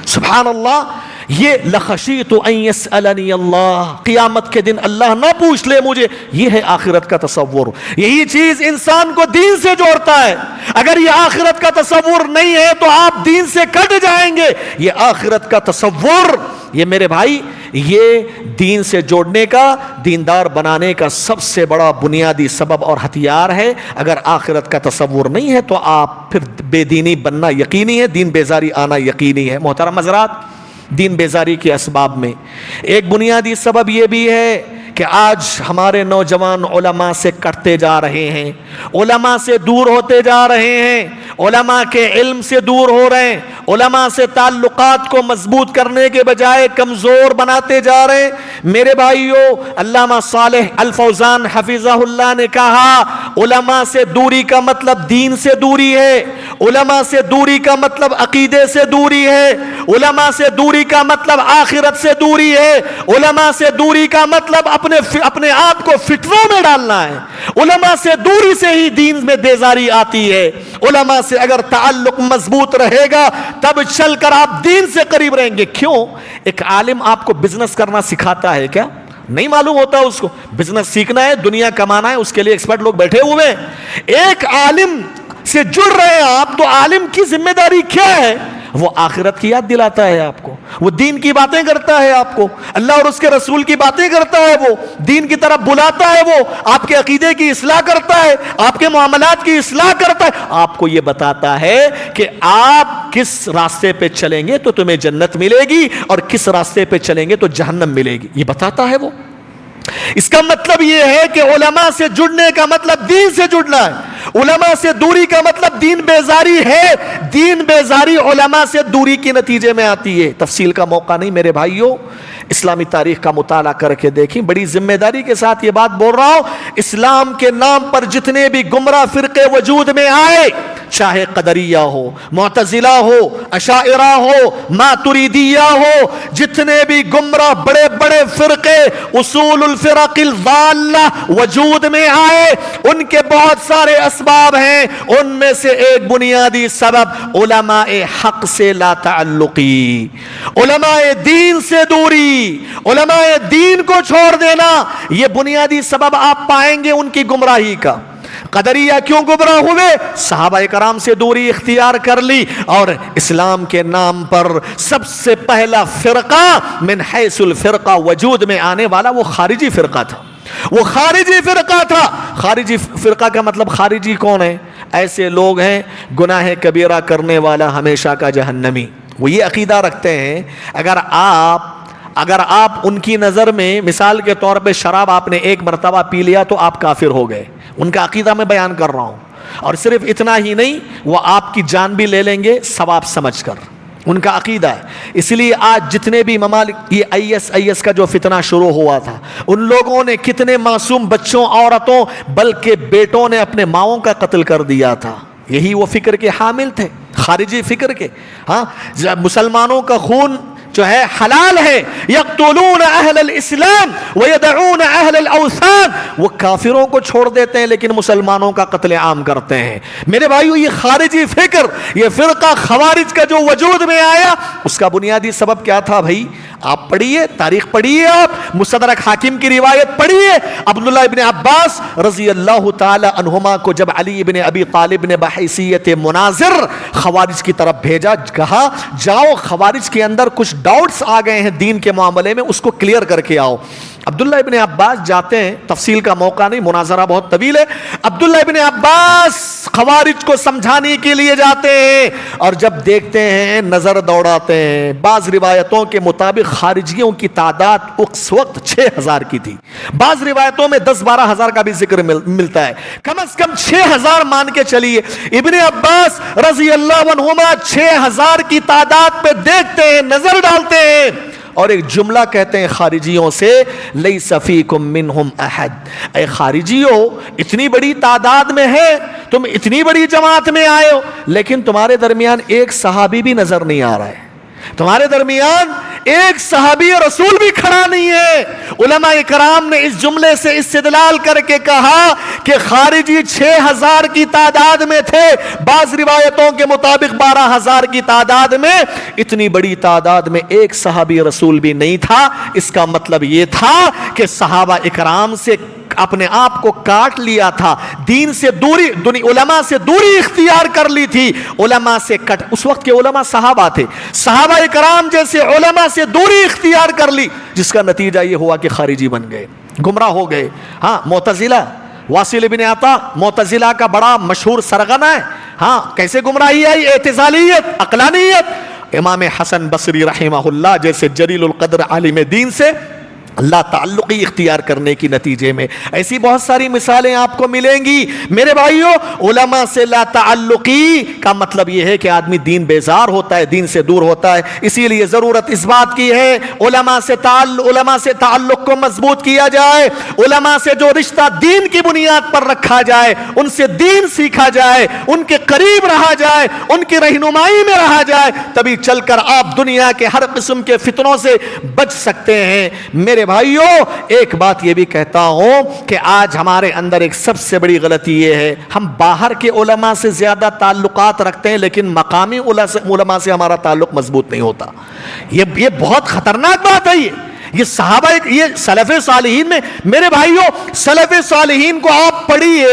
سبحان اللہ۔ یہ لخشیت ان یسألنی اللہ، قیامت کے دن اللہ نہ پوچھ لے مجھے، یہ ہے آخرت کا تصور۔ یہی چیز انسان کو دین سے جوڑتا ہے۔ اگر یہ آخرت کا تصور نہیں ہے تو آپ دین سے کٹ جائیں گے۔ یہ آخرت کا تصور، یہ میرے بھائی، یہ دین سے جوڑنے کا، دیندار بنانے کا سب سے بڑا بنیادی سبب اور ہتھیار ہے۔ اگر آخرت کا تصور نہیں ہے تو آپ پھر بے دینی بننا یقینی ہے، دین بیزاری آنا یقینی ہے۔ محترم حضرات، دین بیزاری کے اسباب میں ایک بنیادی سبب یہ بھی ہے کہ آج ہمارے نوجوان علماء سے کٹتے جا رہے ہیں، علماء سے دور ہوتے جا رہے ہیں، علماء کے علم سے دور ہو رہے ہیں، علماء سے تعلقات کو مضبوط کرنے کے بجائے کمزور بناتے جا رہے ہیں۔ میرے بھائیوں، علامہ صالح الفوزان حفظہ اللہ نے کہا علماء سے دوری کا مطلب دین سے دوری ہے، علماء سے دوری کا مطلب عقیدے سے دوری ہے، علماء سے دوری کا مطلب آخرت سے دوری ہے، علماء سے دوری کا مطلب اپنے آپ کو فتنوں میں ڈالنا ہے، علماء سے دوری سے ہی دین میں بیزاری آتی ہے۔ علماء سے اگر تعلق مضبوط رہے گا تب چل کر آپ دین سے قریب رہیں گے۔ کیوں؟ ایک عالم آپ کو بزنس کرنا سکھاتا ہے کیا؟ نہیں معلوم ہوتا اس کو، بزنس سیکھنا ہے، دنیا کمانا ہے، اس کے لیے ایکسپرٹ لوگ بیٹھے ہوئے ہیں۔ ایک عالم سے جڑ رہے ہیں آپ تو عالم کی ذمہ داری کیا ہے؟ وہ آخرت کی یاد دلاتا ہے آپ کو، وہ دین کی باتیں کرتا ہے آپ کو، اللہ اور اس کے رسول کی باتیں کرتا ہے، وہ دین کی طرف بلاتا ہے، وہ آپ کے عقیدے کی اصلاح کرتا ہے، آپ کے معاملات کی اصلاح کرتا ہے، آپ کو یہ بتاتا ہے کہ آپ کس راستے پہ چلیں گے تو تمہیں جنت ملے گی اور کس راستے پہ چلیں گے تو جہنم ملے گی، یہ بتاتا ہے وہ۔ اس کا مطلب یہ ہے کہ علماء سے جڑنے کا مطلب دین سے جڑنا ہے، علماء سے دوری کا مطلب دین بیزاری ہے، دین بیزاری علماء سے دوری کے نتیجے میں آتی ہے۔ تفصیل کا موقع نہیں میرے بھائیوں، اسلامی تاریخ کا مطالعہ کر کے دیکھیں، بڑی ذمہ داری کے ساتھ یہ بات بول رہا ہوں۔ اسلام کے نام پر جتنے بھی گمراہ فرقے وجود میں آئے، چاہے قدریہ ہو، معتزلہ ہو، اشاعرہ ہو، ماتریدیہ ہو، جتنے بھی گمراہ بڑے بڑے فرقے اصول الفرق الضالہ وجود میں آئے، ان کے بہت سارے اسباب ہیں، ان میں سے ایک بنیادی سبب علماء حق سے لا تعلقی، علماء دین سے دوری، علماء دین کو چھوڑ دینا، یہ بنیادی سبب آپ پائیں گے ان کی گمراہی کا۔ قدریہ کیوں گمراہ ہوئے؟ صحابہ کرام سے دوری اختیار کر لی، اور اسلام کے نام پر سب سے پہلا فرقہ من حیث الفرقہ وجود میں آنے والا وہ خارجی فرقہ تھا، وہ خارجی فرقہ تھا۔ خارجی فرقہ کا مطلب خارجی کون ہے؟ ایسے لوگ ہیں گناہ کبیرہ کرنے والا ہمیشہ کا جہنمی، وہ یہ عقیدہ رکھتے ہیں اگر آپ ان کی نظر میں مثال کے طور پہ شراب آپ نے ایک مرتبہ پی لیا تو آپ کافر ہو گئے، ان کا عقیدہ میں بیان کر رہا ہوں۔ اور صرف اتنا ہی نہیں، وہ آپ کی جان بھی لے لیں گے ثواب سمجھ کر، ان کا عقیدہ ہے۔ اس لیے آج جتنے بھی ممالک یہ IS کا جو فتنہ شروع ہوا تھا، ان لوگوں نے کتنے معصوم بچوں، عورتوں، بلکہ بیٹوں نے اپنے ماؤں کا قتل کر دیا تھا۔ یہی وہ فکر کے حامل تھے، خارجی فکر کے۔ ہاں، مسلمانوں کا خون جو ہے حلال ہے، یقتلون اہل الاسلام ویدعون اہل الاوثان، وہ کافروں کو چھوڑ دیتے ہیں لیکن مسلمانوں کا قتل عام کرتے ہیں۔ میرے بھائیو، یہ خارجی فکر، یہ فرقہ خوارج کا جو وجود میں آیا، اس کا بنیادی سبب کیا تھا بھائی؟ آپ پڑھیے تاریخ، پڑھیے آپ مستدرک حاکم کی روایت پڑھیے۔ عبداللہ ابن عباس رضی اللہ تعالی عنہما کو جب علی ابن ابی طالب نے بحیثیت مناظر خوارج کی طرف بھیجا، کہا جاؤ خوارج کے اندر کچھ ڈاؤٹس آ گئے ہیں دین کے معاملے میں، اس کو کلیئر کر کے آؤ۔ عبداللہ ابن عباس جاتے ہیں، تفصیل کا موقع نہیں، مناظرہ بہت طویل ہے۔ عبداللہ ابن عباس خوارج کو سمجھانے کے لیے جاتے ہیں، اور جب دیکھتے ہیں نظر دوڑاتے ہیں۔ بعض روایتوں کے مطابق خارجیوں کی تعداد اس وقت 6000 کی تھی، بعض روایتوں میں 10-12 ہزار کا بھی ذکر ملتا ہے، کم از کم 6000 مان کے چلیے۔ ابن عباس رضی اللہ عنہما 6000 کی تعداد پہ دیکھتے ہیں، نظر ڈالتے ہیں، اور ایک جملہ کہتے ہیں خارجیوں سے، لیس فیکم منہم احد، اے خارجیوں اتنی بڑی تعداد میں ہے، تم اتنی بڑی جماعت میں آئے ہو، لیکن تمہارے درمیان ایک صحابی بھی نظر نہیں آ رہا ہے، تمہارے درمیان ایک صحابی رسول بھی کھڑا نہیں ہے۔ علماء کرام نے اس جملے سے استدلال کر کے کہا کہ خارجی 6000 کی تعداد میں تھے، بعض روایتوں کے مطابق 12000 کی تعداد میں، اتنی بڑی تعداد میں ایک صحابی رسول بھی نہیں تھا۔ اس کا مطلب یہ تھا کہ صحابہ اکرام سے اپنے آپ کو کاٹ لیا تھا، دین سے دوری، علماء سے دوری اختیار کر لی تھی، علماء سے کٹ، اس وقت کے علماء صحابہ تھے، صحابہ کرام جیسے علماء سے دوری اختیار کر لی، جس کا نتیجہ یہ ہوا کہ خارجی بن گئے، گمراہ ہو گئے۔ ہاں، معتزلہ، واصل بن عطا معتزلہ کا بڑا مشہور سرغنہ ہے۔ ہاں، کیسے گمراہی آئی؟ اعتزالیت، عقلانیت۔ امام حسن بصری رحمہ اللہ جیسے جلیل القدر عالم دین سے لا تعلقی اختیار کرنے کی نتیجے میں ایسی بہت ساری مثالیں آپ کو ملیں گی۔ میرے بھائیوں، علماء سے لا تعلقی کا مطلب یہ ہے کہ آدمی دین بیزار ہوتا ہے، دین سے دور ہوتا ہے، اسی لیے ضرورت اس بات کی ہے علماء سے تعلق کو مضبوط کیا جائے، علماء سے جو رشتہ دین کی بنیاد پر رکھا جائے، ان سے دین سیکھا جائے، ان کے قریب رہا جائے، ان کی رہنمائی میں رہا جائے، تبھی چل کر آپ دنیا کے ہر قسم کے فتنوں سے بچ سکتے ہیں۔ میرے بھائیوں، ایک بات یہ بھی کہتا ہوں کہ آج ہمارے اندر ایک سب سے بڑی غلطی یہ ہے، ہم باہر کے علماء سے زیادہ تعلقات رکھتے ہیں لیکن مقامی علماء سے ہمارا تعلق مضبوط نہیں ہوتا۔ یہ بہت خطرناک بات ہے۔ یہ صحابہ، یہ سلف صالحین میں، میرے بھائیوں سلف صالحین کو آپ پڑھیے،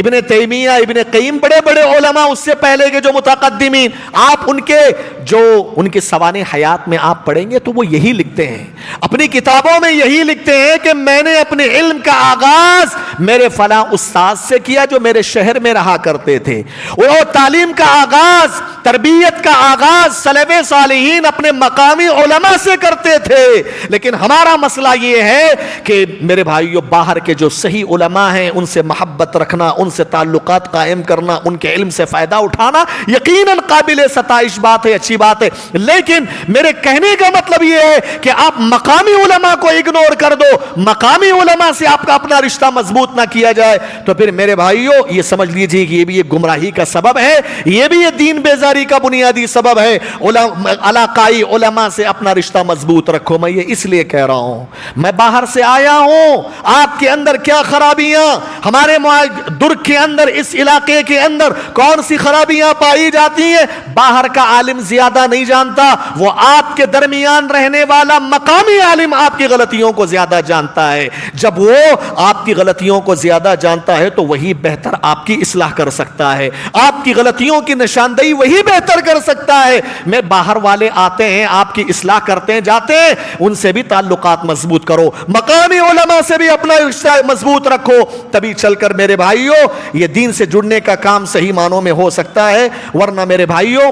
ابن تیمیہ، ابن قیم، بڑے بڑے علماء اس سے پہلے کے جو متقدمین، آپ ان کے سوانح حیات میں آپ پڑھیں گے تو وہ یہی لکھتے ہیں، اپنی کتابوں میں یہی لکھتے ہیں کہ میں نے اپنے علم کا آغاز میرے فلاں استاد سے کیا جو میرے شہر میں رہا کرتے تھے، اور تعلیم کا آغاز، تربیت کا آغاز سلف صالحین اپنے مقامی علماء سے کرتے تھے۔ لیکن ہمارا مسئلہ یہ ہے کہ میرے بھائیوں، باہر کے جو صحیح علماء ہیں ان سے محبت رکھنا، ان سے تعلقات قائم کرنا، ان کے علم سے فائدہ اٹھانا یقیناً قابل ستائش بات ہے، اچھی بات ہے، لیکن میرے کہنے کا مطلب یہ ہے کہ آپ مقامی علماء کو اگنور کر دو، مقامی علماء سے آپ کا اپنا رشتہ مضبوط نہ کیا جائے تو پھر میرے بھائیوں یہ سمجھ لیجیے کہ یہ بھی ایک گمراہی کا سبب ہے، یہ بھی یہ دین بیزاری کا بنیادی سبب ہے۔ علاقائی علماء سے اپنا رشتہ مضبوط رکھو۔ میں یہ اس لیے کہہ رہا ہوں، میں باہر سے آیا ہوں، آپ کے اندر کیا خرابیاں، ہمارے درگ کے اندر، اس علاقے کے اندر کون سی خرابیاں پائی جاتی ہیں، باہر کا عالم زیادہ نہیں جانتا، وہ آپ کے درمیان رہنے والا مقامی عالم آپ کی غلطیوں کو زیادہ جانتا ہے۔ جب وہ آپ کی غلطیوں کو زیادہ جانتا ہے تو وہی بہتر آپ کی اصلاح کر سکتا ہے، آپ کی غلطیوں کی نشاندہی وہی بہتر کر سکتا ہے۔ میں باہر والے آتے ہیں، آپ کی اصلاح کرتے ہیں، جاتے ہیں، ان سے بھی تعلقات مضبوط کرو، مقامی علماء سے بھی اپنا رشتہ مضبوط رکھو، تبھی چل کر میرے بھائیوں یہ دین سے جڑنے کا کام صحیح معنوں میں ہو سکتا ہے۔ ورنہ میرے بھائیوں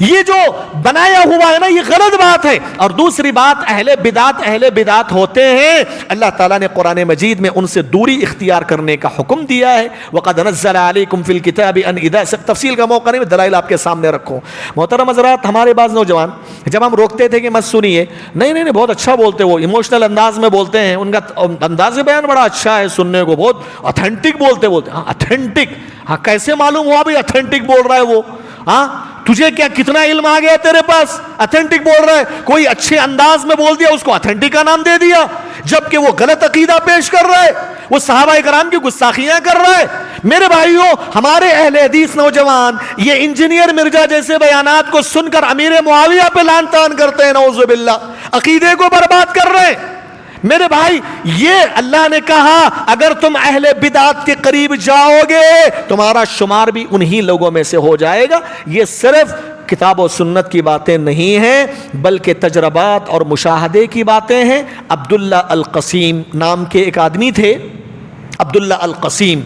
یہ جو بنایا ہوا ہے نا یہ غلط بات ہے. اور دوسری بات اہل بدعت ہوتے ہیں, اللہ تعالیٰ نے قرآن مجید میں ان سے دوری اختیار کرنے کا حکم دیا ہے. وَقَدْ نَزَّلَ عَلَيْكُمْ فِي الْكِتَابِ أَنْ إِذَا, تفصیل کا موقع نہیں, دلائل آپ کے سامنے رکھوں. محترم حضرات, ہمارے بعض نوجوان جب ہم روکتے تھے کہ مت سنیے, نہیں بہت اچھا بولتے, وہ ایموشنل انداز میں بولتے ہیں, ان کا انداز بیان بڑا اچھا ہے سننے کو, بہت اتھینٹک بولتے. ہاں اتھینٹک, ہاں کیسے معلوم ہوا بھائی اتھینٹک بول رہا ہے وہ؟ ہاں تجھے کیا کتنا علم آ گیا تیرے پاس؟ اتھینٹک بول رہا ہے, کوئی اچھے انداز میں بول دیا اس کو اتھینٹک کا نام دے دیا, جبکہ وہ غلط عقیدہ پیش کر رہا ہے, وہ صحابہ کرام کی گستاخیاں کر رہا ہے. میرے بھائیوں, ہمارے اہل حدیث نوجوان یہ انجینئر مرزا جیسے بیانات کو سن کر امیر معاویہ پہ لعن طعن کرتے ہیں, نعوذ باللہ, عقیدے کو برباد کر رہے ہیں. میرے بھائی, یہ اللہ نے کہا اگر تم اہل بدعت کے قریب جاؤ گے تمہارا شمار بھی انہی لوگوں میں سے ہو جائے گا. یہ صرف کتاب و سنت کی باتیں نہیں ہیں بلکہ تجربات اور مشاہدے کی باتیں ہیں. عبداللہ القسیم نام کے ایک آدمی تھے, عبداللہ القسیم,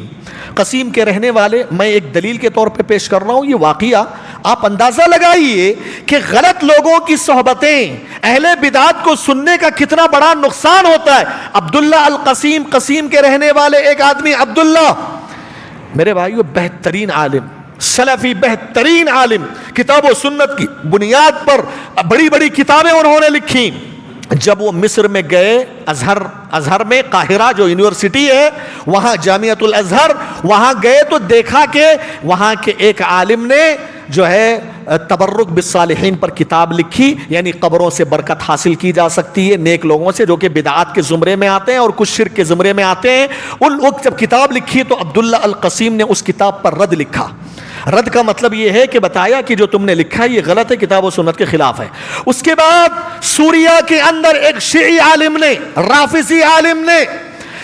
قسیم کے رہنے والے. میں ایک دلیل کے طور پہ پیش کر رہا ہوں یہ واقعہ, آپ اندازہ لگائیے کہ غلط لوگوں کی صحبتیں اہل بدعات کو سننے کا کتنا بڑا نقصان ہوتا ہے. عبداللہ القسیم, قسیم کے رہنے والے ایک آدمی عبداللہ, میرے بھائیو بہترین عالم, سلفی بہترین عالم, کتاب و سنت کی بنیاد پر بڑی بڑی کتابیں انہوں نے لکھی. جب وہ مصر میں گئے, ازہر میں, قاہرہ جو یونیورسٹی ہے وہاں, جامعۃ الازہر, وہاں گئے تو دیکھا کہ وہاں کے ایک عالم نے جو ہے تبرک بالصالحین پر کتاب لکھی, یعنی قبروں سے برکت حاصل کی جا سکتی ہے نیک لوگوں سے جو کہ بدعات کے زمرے میں آتے ہیں اور کچھ شرک کے زمرے میں آتے ہیں. ان وقت جب کتاب لکھی تو عبداللہ القسیم نے اس کتاب پر رد لکھا. رد کا مطلب یہ ہے کہ بتایا کہ جو تم نے لکھا ہے یہ غلط ہے, کتاب و سنت کے خلاف ہے. اس کے بعد سوریہ کے اندر ایک شیعی عالم نے, رافضی عالم نے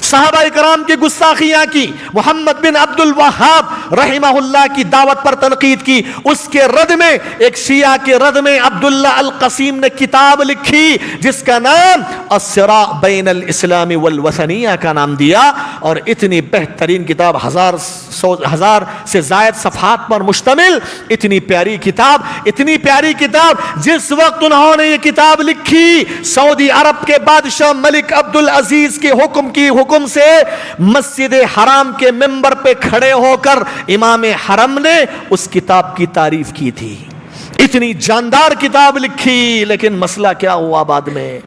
صحابہ کرام کی گستاخیاں کی, محمد بن عبد الوہاب رحمہ اللہ کی دعوت پر تنقید کی. اس کے رد میں, ایک شیعہ کے رد میں عبداللہ القسیم نے کتاب لکھی جس کا نام الصراع بین الاسلام والوثنیہ کا نام دیا. اور اتنی بہترین کتاب, ہزار سے زائد صفحات پر مشتمل, اتنی پیاری کتاب. جس وقت انہوں نے یہ کتاب لکھی سعودی عرب کے بادشاہ ملک عبد العزیز کے حکم سے مسجد حرام کے ممبر پہ کھڑے ہو کر امام حرم نے اس کتاب کی تعریف کی تھی. اتنی جاندار کتاب لکھی, لیکن مسئلہ کیا ہوا بعد میں؟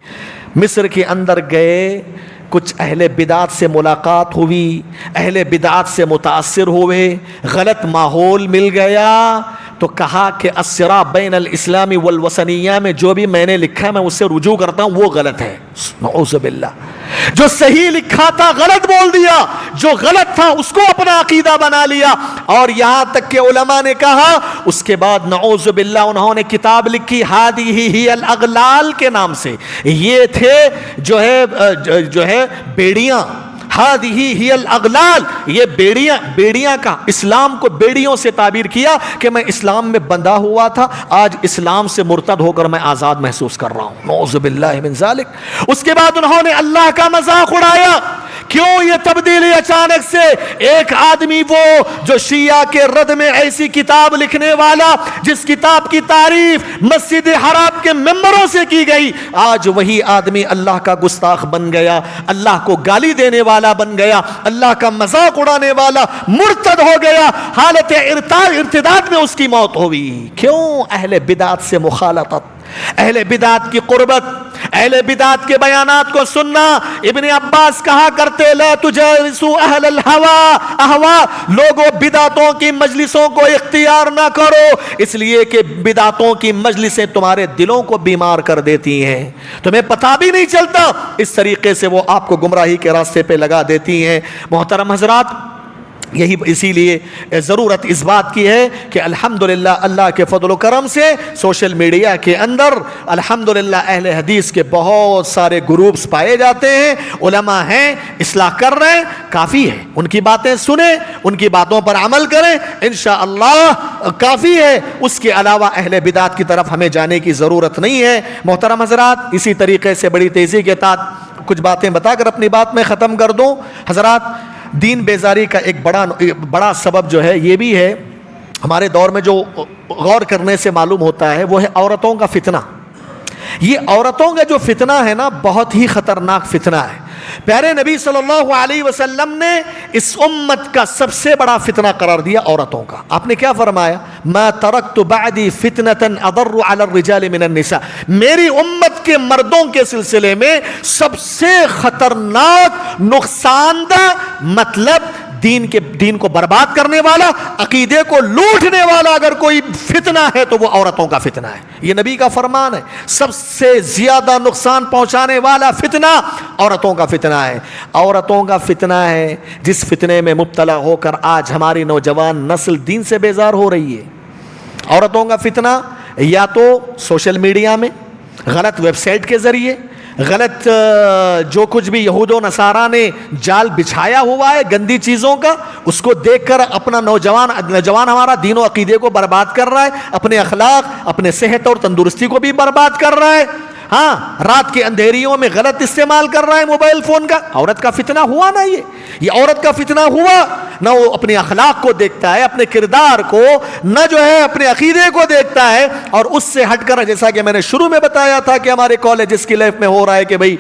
مصر کے اندر گئے, کچھ اہل بدعات سے ملاقات ہوئی, اہل بدعات سے متاثر ہوئے, غلط ماحول مل گیا, تو کہا کہ الصراع بین الاسلام والوثنیہ میں جو بھی میں نے لکھا میں اس سے رجوع کرتا ہوں وہ غلط ہے. نعوذ باللہ, جو صحیح لکھا تھا غلط بول دیا, جو غلط تھا اس کو اپنا عقیدہ بنا لیا. اور یہاں تک کہ علماء نے کہا اس کے بعد نعوذ باللہ انہوں نے کتاب لکھی ہادیہ ہی الاغلال کے نام سے. یہ تھے جو ہے بیڑیاں, ہادیہ ہی الاغلال, یہ بیڑیاں کا, اسلام کو بیڑیوں سے تعبیر کیا کہ میں اسلام میں بندھا ہوا تھا, آج اسلام سے مرتد ہو کر میں آزاد محسوس کر رہا ہوں. نعوذ باللہ من ذالک. اس کے بعد انہوں نے اللہ کا مذاق اڑایا. کیوں یہ تبدیلی اچانک سے؟ ایک آدمی وہ جو شیعہ کے رد میں ایسی کتاب لکھنے والا جس کتاب کی تعریف مسجد حرام کے ممبروں سے کی گئی, آج وہی آدمی اللہ کا گستاخ بن گیا, اللہ کو گالی دینے والا بن گیا, اللہ کا مذاق اڑانے والا, مرتد ہو گیا, حالت ارتداد میں اس کی موت ہوئی. کیوں؟ اہل بدعات سے مخالطت, اہل بدعات کی قربت, اہل بدعات کے بیانات کو سننا. ابن عباس کہا کرتے لا تجالسوا اہل الہوا, لوگوں بدعتوں کی مجلسوں کو اختیار نہ کرو, اس لیے کہ بدعتوں کی مجلسیں تمہارے دلوں کو بیمار کر دیتی ہیں, تمہیں پتہ بھی نہیں چلتا, اس طریقے سے وہ آپ کو گمراہی کے راستے پہ لگا دیتی ہیں. محترم حضرات, اسی لیے ضرورت اس بات کی ہے کہ الحمدللہ اللہ کے فضل و کرم سے سوشل میڈیا کے اندر الحمدللہ اہل حدیث کے بہت سارے گروپس پائے جاتے ہیں, علماء ہیں, اصلاح کر رہے ہیں, کافی ہے. ان کی باتیں سنیں, ان کی باتوں پر عمل کریں, انشاءاللہ کافی ہے. اس کے علاوہ اہل بدعت کی طرف ہمیں جانے کی ضرورت نہیں ہے. محترم حضرات, اسی طریقے سے بڑی تیزی کے ساتھ کچھ باتیں بتا کر اپنی بات میں ختم کر دوں. حضرات, دین بیزاری کا ایک بڑا سبب جو ہے یہ بھی ہے, ہمارے دور میں جو غور کرنے سے معلوم ہوتا ہے وہ ہے عورتوں کا فتنہ. یہ عورتوں کا جو فتنہ ہے نا بہت ہی خطرناک فتنہ ہے. پیارے نبی صلی اللہ علیہ وسلم نے اس امت کا سب سے بڑا فتنہ قرار دیا عورتوں کا. آپ نے کیا فرمایا؟ ما ترکت بعدی فتنة اضر علی الرجال من النساء. میری امت کے مردوں کے سلسلے میں سب سے خطرناک نقصان دہ مطلب دین کو برباد کرنے والا, عقیدے کو لوٹنے والا اگر کوئی فتنہ ہے تو وہ عورتوں کا فتنہ ہے. یہ نبی کا فرمان ہے. سب سے زیادہ نقصان پہنچانے والا فتنہ عورتوں کا فتنہ ہے. عورتوں کا فتنہ ہے جس فتنے میں مبتلا ہو کر آج ہماری نوجوان نسل دین سے بیزار ہو رہی ہے. عورتوں کا فتنہ یا تو سوشل میڈیا میں, غلط ویب سائٹ کے ذریعے, غلط جو کچھ بھی یہود و نصارہ نے جال بچھایا ہوا ہے گندی چیزوں کا, اس کو دیکھ کر اپنا نوجوان ہمارا دین و عقیدے کو برباد کر رہا ہے, اپنے اخلاق, اپنے صحت اور تندرستی کو بھی برباد کر رہا ہے. ہاں, رات کے اندھیریوں میں غلط استعمال کر رہا ہے موبائل فون کا. عورت کا فتنہ ہوا نا, یہ عورت کا فتنہ ہوا نہ. وہ اپنے اخلاق کو دیکھتا ہے, اپنے کردار کو, نہ جو ہے اپنے عقیدے کو دیکھتا ہے, اور اس سے ہٹ کر جیسا کہ میں نے شروع میں بتایا تھا کہ ہمارے کالجز کی لائف میں ہو رہا ہے کہ بھئی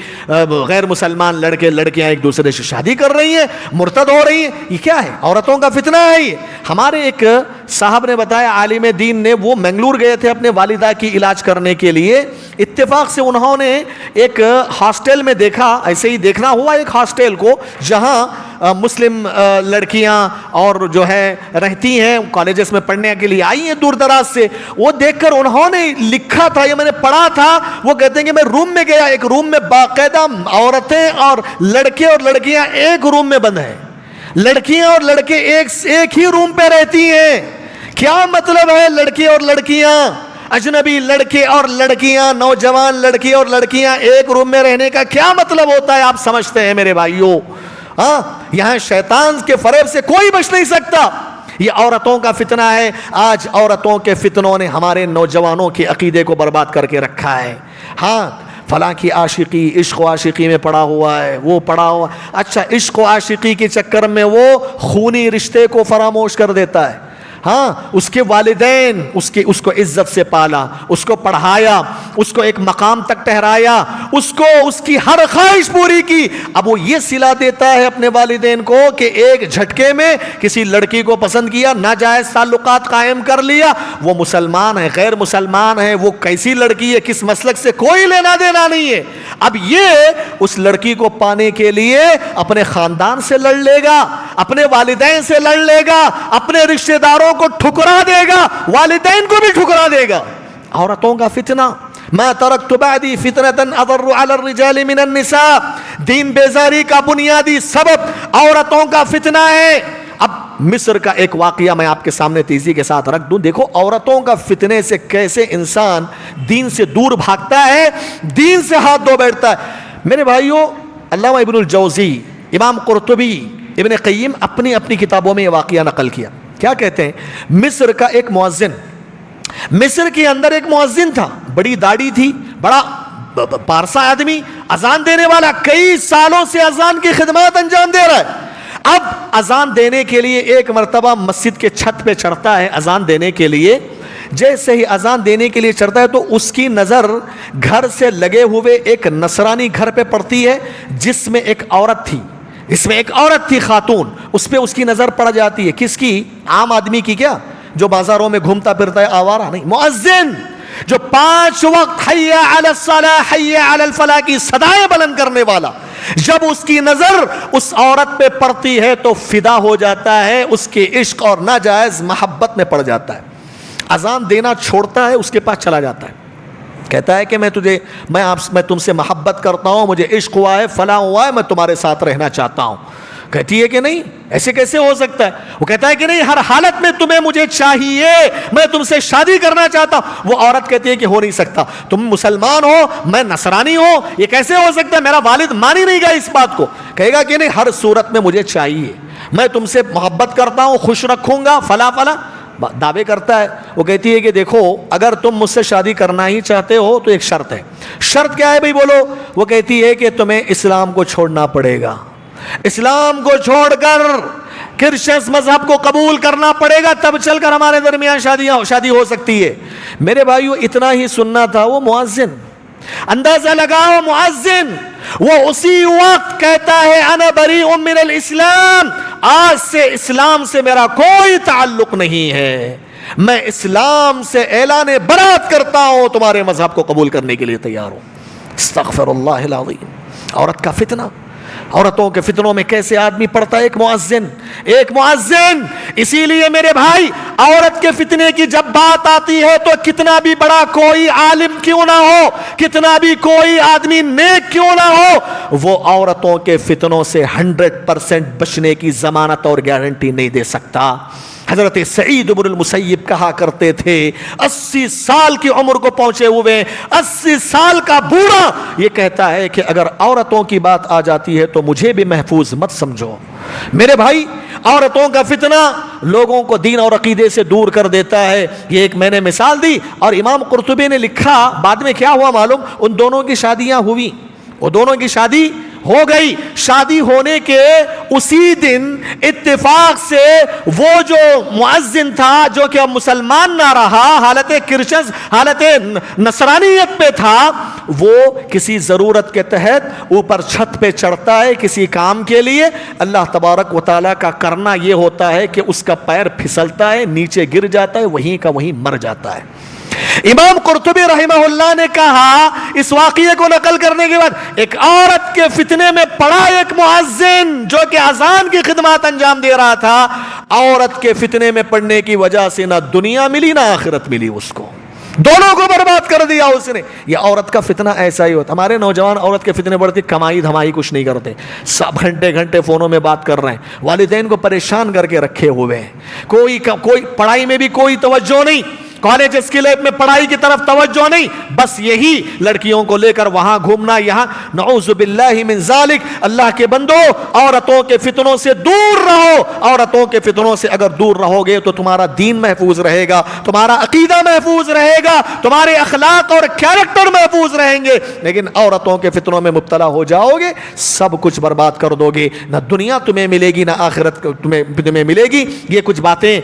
غیر مسلمان لڑکے لڑکیاں ایک دوسرے سے شادی کر رہی ہیں, مرتد ہو رہی ہیں. یہ کیا ہے؟ عورتوں کا فتنہ ہے یہ. ہمارے ایک صاحب نے بتایا, عالم دین نے, وہ منگلور گئے تھے اپنے والدہ کی علاج کرنے کے لیے. اتفاق سے انہوں نے ایک ہاسٹل میں دیکھا, ایسے ہی دیکھنا ہوا ایک ہاسٹل کو جہاں مسلم لڑکیاں اور جو ہے رہتی ہیں, کالجز میں پڑھنے کے لیے آئی ہیں دور دراز سے. وہ دیکھ کر انہوں نے لکھا تھا, یہ میں نے پڑھا تھا, وہ کہتے ہیں کہ میں روم میں گیا, ایک روم میں باقاعدہ عورتیں اور لڑکے اور لڑکیاں ایک روم میں بند ہیں. لڑکیاں اور لڑکے ایک ہی روم پہ رہتی ہیں. کیا مطلب ہے لڑکے اور لڑکیاں, اجنبی لڑکے اور لڑکیاں, نوجوان لڑکے اور لڑکیاں ایک روم میں رہنے کا کیا مطلب ہوتا ہے آپ سمجھتے ہیں میرے بھائیوں؟ ہاں, یہاں شیطان کے فریب سے کوئی بچ نہیں سکتا. یہ عورتوں کا فتنہ ہے. آج عورتوں کے فتنوں نے ہمارے نوجوانوں کے عقیدے کو برباد کر کے رکھا ہے. ہاں, فلاں کی عاشقی, عشق و عاشقی میں پڑا ہوا ہے, وہ پڑا ہوا. اچھا, عشق و عاشقی کے چکر میں وہ خونی رشتے کو فراموش کر دیتا ہے. ہاں, اس کے والدین اس کو عزت سے پالا, اس کو پڑھایا, اس کو ایک مقام تک ٹھہرایا, اس کی ہر خواہش پوری کی. اب وہ یہ صلہ دیتا ہے اپنے والدین کو کہ ایک جھٹکے میں کسی لڑکی کو پسند کیا, ناجائز تعلقات قائم کر لیا. وہ مسلمان ہے, غیر مسلمان ہے, وہ کیسی لڑکی ہے, کس مسلک سے, کوئی لینا دینا نہیں ہے. اب یہ اس لڑکی کو پانے کے لیے اپنے خاندان سے لڑ لے گا, اپنے والدین سے لڑ لے گا, اپنے رشتہ داروں کو ٹھکرا دے گا, والدین کو بھی ٹھکرا دے گا. عورتوں کا فتنہ. ما ترکت بعدی فتنة اضر علی الرجال من النساء. دین بیزاری کا بنیادی سبب عورتوں کا فتنہ ہے. اب مصر کا ایک واقعہ میں آپ کے سامنے تیزی کے ساتھ رکھ دوں. دیکھو عورتوں کا فتنے سے کیسے انسان دین سے دور بھاگتا ہے, دین سے ہاتھ دھو بیٹھتا ہے. میرے بھائیوں, علامہ ابن الجوزی, امام قرطبی, ابن قیم اپنی کتابوں میں یہ واقعہ نقل کیا. کیا کہتے ہیں؟ مصر کا ایک مؤذن, مصر کے اندر ایک مؤذن تھا, بڑی داڑھی تھی, بڑا پارسا آدمی, اذان دینے والا, کئی سالوں سے اذان کی خدمات انجام دے رہا ہے. اب اذان دینے کے لیے ایک مرتبہ مسجد کے چھت پہ چڑھتا ہے اذان دینے کے لیے. جیسے ہی اذان دینے کے لیے چڑھتا ہے تو اس کی نظر گھر سے لگے ہوئے ایک نصرانی گھر پہ پڑتی ہے جس میں ایک عورت تھی, خاتون. اس پہ اس کی نظر پڑ جاتی ہے. کس کی؟ عام آدمی کی. کیا جو بازاروں میں گھومتا پھرتا ہے, آوارہ نہیں, مؤذن جو 5 وقت حی علی الصلاۃ حی علی الفلاح کی صدائیں بلند کرنے والا. جب اس کی نظر اس عورت پہ پڑتی ہے تو فدا ہو جاتا ہے, اس کے عشق اور ناجائز محبت میں پڑ جاتا ہے. اذان دینا چھوڑتا ہے, اس کے پاس چلا جاتا ہے, کہتا ہے کہ میں تم سے محبت کرتا ہوں, مجھے عشق ہوا ہے, فلاں ہوا ہے, میں تمہارے ساتھ رہنا چاہتا ہوں. کہتی ہے کہ نہیں, ایسے کیسے ہو سکتا ہے؟ وہ کہتا ہے کہ نہیں, ہر حالت میں تمہیں مجھے چاہیے, میں تم سے شادی کرنا چاہتا ہوں. وہ عورت کہتی ہے کہ ہو نہیں سکتا, تم مسلمان ہو, میں نصرانی ہوں, یہ کیسے ہو سکتا ہے؟ میرا والد مان ہی نہیں گا اس بات کو. کہے گا کہ نہیں, ہر صورت میں مجھے چاہیے, میں تم سے محبت کرتا ہوں, خوش رکھوں گا, فلاں فلاں دعوے کرتا ہے. وہ کہتی ہے کہ دیکھو, اگر تم مجھ سے شادی کرنا ہی چاہتے ہو تو ایک شرط ہے. شرط کیا ہے بھائی بولو؟ وہ کہتی ہے کہ تمہیں اسلام کو چھوڑنا پڑے گا. اسلام کو چھوڑ کر کرسچنس مذہب کو قبول کرنا پڑے گا تب چل کر ہمارے درمیان شادی ہو سکتی ہے. میرے بھائیو اتنا ہی سننا تھا. وہ مؤذن اندازہ لگاؤ, مؤذن وہ اسی وقت کہتا ہے انا بریء من الاسلام, آج سے اسلام سے میرا کوئی تعلق نہیں ہے, میں اسلام سے اعلان برات کرتا ہوں, تمہارے مذہب کو قبول کرنے کے لیے تیار ہوں. استغفر اللہ العظیم. عورت کا فتنہ, عورتوں کے فتنوں میں کیسے آدمی پڑتا ہے. ایک مؤذن. اسی لیے میرے بھائی عورت کے فتنے کی جب بات آتی ہے تو کتنا بھی بڑا کوئی عالم کیوں نہ ہو, کتنا بھی کوئی آدمی نیک کیوں نہ ہو, وہ عورتوں کے فتنوں سے 100% بچنے کی ضمانت اور گارنٹی نہیں دے سکتا. حضرت سعید بن المسیب کہا کرتے تھے 80 سال کی عمر کو پہنچے ہوئے 80 سال کا بوڑھا یہ کہتا ہے کہ اگر عورتوں کی بات آ جاتی ہے تو مجھے بھی محفوظ مت سمجھو. میرے بھائی عورتوں کا فتنہ لوگوں کو دین اور عقیدے سے دور کر دیتا ہے. یہ ایک میں نے مثال دی, اور امام قرطبی نے لکھا بعد میں کیا ہوا معلوم, ان دونوں کی شادیاں ہوئی, وہ دونوں کی شادی ہو گئی. شادی ہونے کے اسی دن اتفاق سے وہ جو مؤذن تھا جو کہ اب مسلمان نہ رہا, حالت کرسچن حالت نصرانیت پہ تھا, وہ کسی ضرورت کے تحت اوپر چھت پہ چڑھتا ہے کسی کام کے لیے. اللہ تبارک و تعالیٰ کا کرنا یہ ہوتا ہے کہ اس کا پیر پھسلتا ہے, نیچے گر جاتا ہے, وہیں کا وہیں مر جاتا ہے. امام قرطبی رحمہ اللہ نے کہا اس واقعے کو نقل کرنے کے بعد, ایک عورت کے فتنے میں پڑا ایک مؤذن جو کہ اذان کی خدمات انجام دے رہا تھا, عورت کے فتنے میں پڑنے کی وجہ سے نہ دنیا ملی نہ آخرت ملی, اس کو دونوں کو برباد کر دیا اس نے. یہ عورت کا فتنہ ایسا ہی ہوتا. ہمارے نوجوان عورت کے فتنے پڑتے, کمائی دھمائی کچھ نہیں کرتے, سب گھنٹے گھنٹے فونوں میں بات کر رہے ہیں, والدین کو پریشان کر کے رکھے ہوئے ہیں, کوئی پڑھائی میں بھی کوئی توجہ نہیں, کالج اسکیلپ میں پڑھائی کی طرف توجہ نہیں, بس یہی لڑکیوں کو لے کر وہاں گھومنا یہاں. نعوذ باللہ من ذالک. اللہ کے بندو عورتوں کے فتنوں سے دور رہو. عورتوں کے فتنوں سے اگر دور رہو گے تو تمہارا دین محفوظ رہے گا, تمہارا عقیدہ محفوظ رہے گا, تمہارے اخلاق اور کیریکٹر محفوظ رہیں گے. لیکن عورتوں کے فتنوں میں مبتلا ہو جاؤ گے, سب کچھ برباد کر دو گے, نہ دنیا تمہیں ملے گی نہ آخرت تمہیں ملے گی. یہ کچھ باتیں